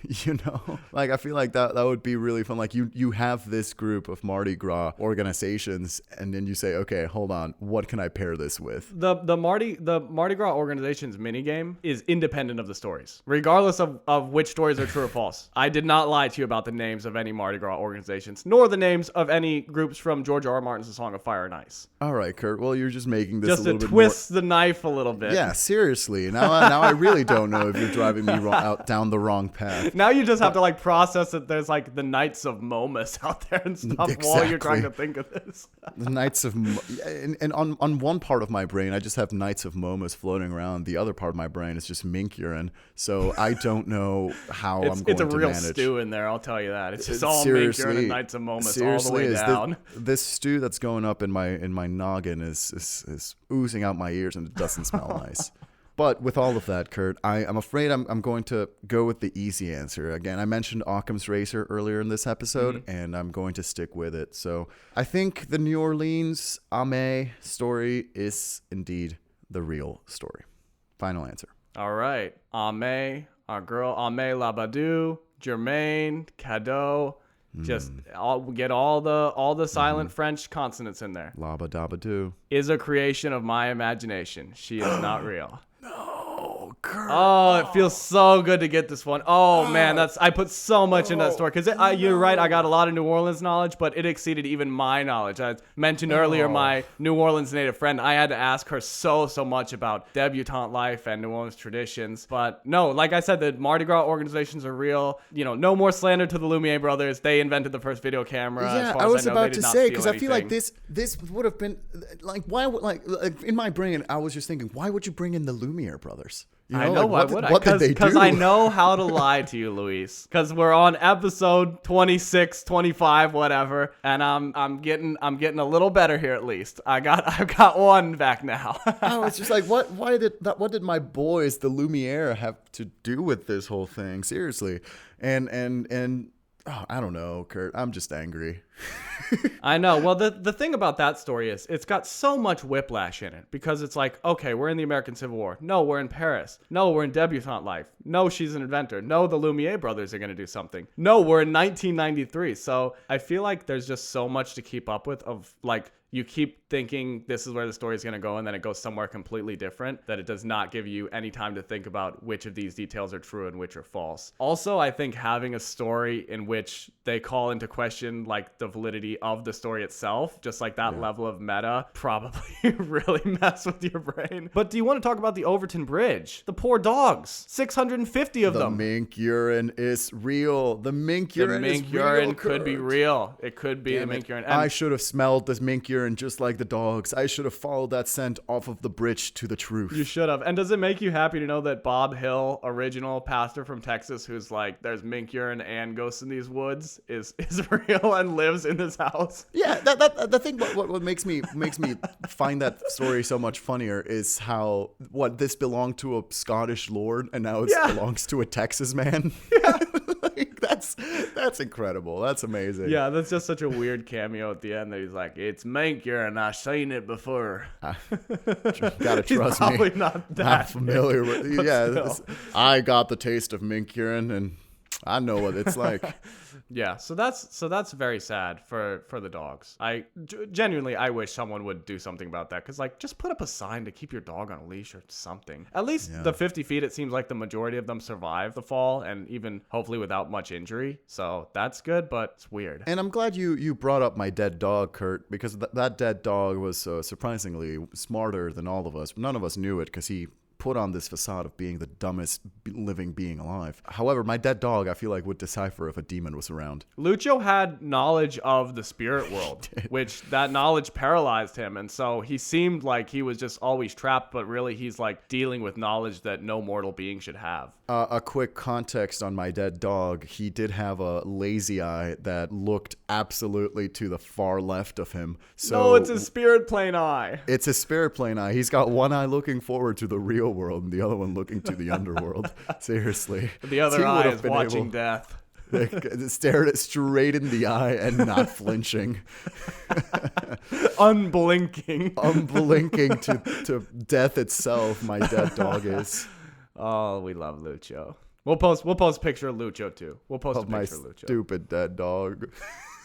You know, like I feel like that would be really fun. Like you have this group of Mardi Gras organizations, and then you say, okay, hold on, what can I pair this with? The Mardi Gras organization's minigame is independent of the stories, regardless of which stories are true or false. I did not lie to you about the names of any Mardi Gras organizations, nor the names of any groups from George R. R. Martin's A Song of Fire and Ice. All right, Kurt. Well, you're just making this just a little to bit twist the knife a little bit. Yeah, seriously. Now I really don't know if you're driving me out down the wrong path. Now you just have to like process that there's like the Knights of Momus out there and stuff while you're trying to think of this. The Knights of and on one part of my brain, I just have Knights of Momus floating around. The other part of my brain is just mink urine. So I don't know how I'm going to manage. It's a real stew in there, I'll tell you that. It's just all mink urine and Knights of Momus all the way down. This stew that's going up in my noggin is oozing out my ears, and it doesn't smell nice. But with all of that, Kurt, I'm afraid I'm going to go with the easy answer. Again, I mentioned Occam's Razor earlier in this episode, and I'm going to stick with it. So I think the New Orleans Aimée story is indeed the real story. Final answer. All right. Ame, our girl Ame Labadou, Germaine, Cadeau. Just get all the silent French consonants in there. Laba daba doo. Is a creation of my imagination. She is not real. No, Kurt. Oh, it feels so good to get this one. Oh man, I put so much in that story because you're right. I got a lot of New Orleans knowledge, but it exceeded even my knowledge. I mentioned earlier my New Orleans native friend. I had to ask her so much about debutante life and New Orleans traditions. But no, like I said, the Mardi Gras organizations are real. You know, no more slander to the Lumiere brothers. They invented the first video camera. Yeah, as far I as was know, about they to did not say steal because I feel like anything. this would have been like why would like in my brain I was just thinking why would you bring in the Lumiere brothers? You I know, like, why would I? What did they do? Because I know how to lie to you, Luis. Because we're on episode 26, 25, whatever, and I'm getting a little better here at least. I've got one back now. I was just like, what did my boys, the Lumiere, have to do with this whole thing? Seriously, and oh, I don't know, Kurt. I'm just angry. I know. Well, the thing about that story is it's got so much whiplash in it because it's like, okay, we're in the American Civil War. No, we're in Paris. No, we're in debutante life. No, she's an inventor. No, the Lumiere brothers are going to do something. No, we're in 1993. So I feel like there's just so much to keep up with of like, you keep thinking this is where the story is going to go and then it goes somewhere completely different, that it does not give you any time to think about which of these details are true and which are false. Also, I think having a story in which they call into question like the validity of the story itself, just like that level of meta, probably really mess with your brain. But do you want to talk about the Overton Bridge? The poor dogs. 650 of them. The mink urine is real. The mink urine is real. The mink urine Kurt. could be real. It could be the mink urine. And I should have smelled this mink urine just like the dogs. I should have followed that scent off of the bridge to the truth. You should have. And does it make you happy to know that Bob Hill, original pastor from Texas, who's like, there's mink urine and ghosts in these woods, is real and lives in this house? Yeah, the thing what makes me find that story so much funnier is how this belonged to a Scottish lord and now it belongs to a Texas man. Yeah. Like, that's incredible. That's amazing. Yeah, that's just such a weird cameo at the end that he's like, it's mink urine, I've seen it before. Gotta trust me. Probably not that. I'm familiar with I got the taste of mink urine and I know what it's like. Yeah, so that's very sad for the dogs. Genuinely, I wish someone would do something about that because like just put up a sign to keep your dog on a leash or something. At least the 50 feet, it seems like the majority of them survive the fall and even hopefully without much injury. So that's good, but it's weird. And I'm glad you brought up my dead dog, Kurt, because that dead dog was surprisingly smarter than all of us. None of us knew it because he put on this facade of being the dumbest living being alive. However, my dead dog, I feel like, would decipher if a demon was around. Lucho had knowledge of the spirit world, which that knowledge paralyzed him. And so he seemed like he was just always trapped, but really he's like dealing with knowledge that no mortal being should have. A quick context on my dead dog. He did have a lazy eye that looked absolutely to the far left of him. So no, it's his spirit plane eye. It's a spirit plane eye. He's got one eye looking forward to the real world and the other one looking to the underworld. Seriously. The other eye is watching death. Stared it straight in the eye and not flinching. Unblinking. Unblinking to death itself, my dead dog is. Oh, we love Lucho. We'll post a picture of Lucho too. We'll post a picture of Lucho. Stupid dead dog.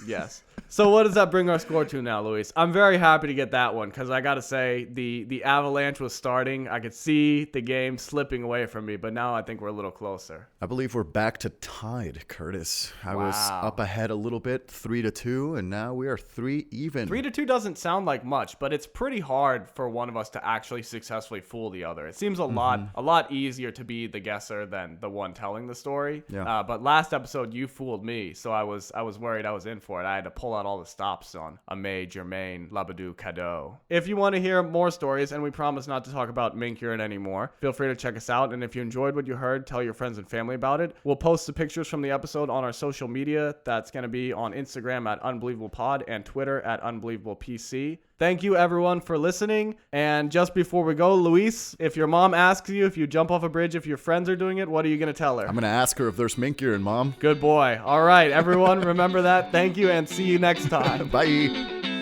Yes. So what does that bring our score to now, Luis? I'm very happy to get that one because I got to say the avalanche was starting. I could see the game slipping away from me, but now I think we're a little closer. I believe we're back to tied, Curtis. I was up ahead a little bit, 3-2, and now we are 3 even. 3-2 doesn't sound like much, but it's pretty hard for one of us to actually successfully fool the other. It seems a lot easier to be the guesser than the one telling the story. Yeah. But last episode you fooled me, so I was worried I was in for it. I had to pull out all the stops on Ame, Germaine, Labadou, Cadeau. If you want to hear more stories, and we promise not to talk about mink urine anymore, feel free to check us out. And if you enjoyed what you heard, tell your friends and family about it. We'll post the pictures from the episode on our social media. That's going to be on Instagram at UnbelievablePod and Twitter at UnbelievablePC. Thank you, everyone, for listening. And just before we go, Luis, if your mom asks you if you jump off a bridge, if your friends are doing it, what are you going to tell her? I'm going to ask her if there's mink urine, Mom. Good boy. All right, everyone, remember that. Thank you, and see you next time. Bye.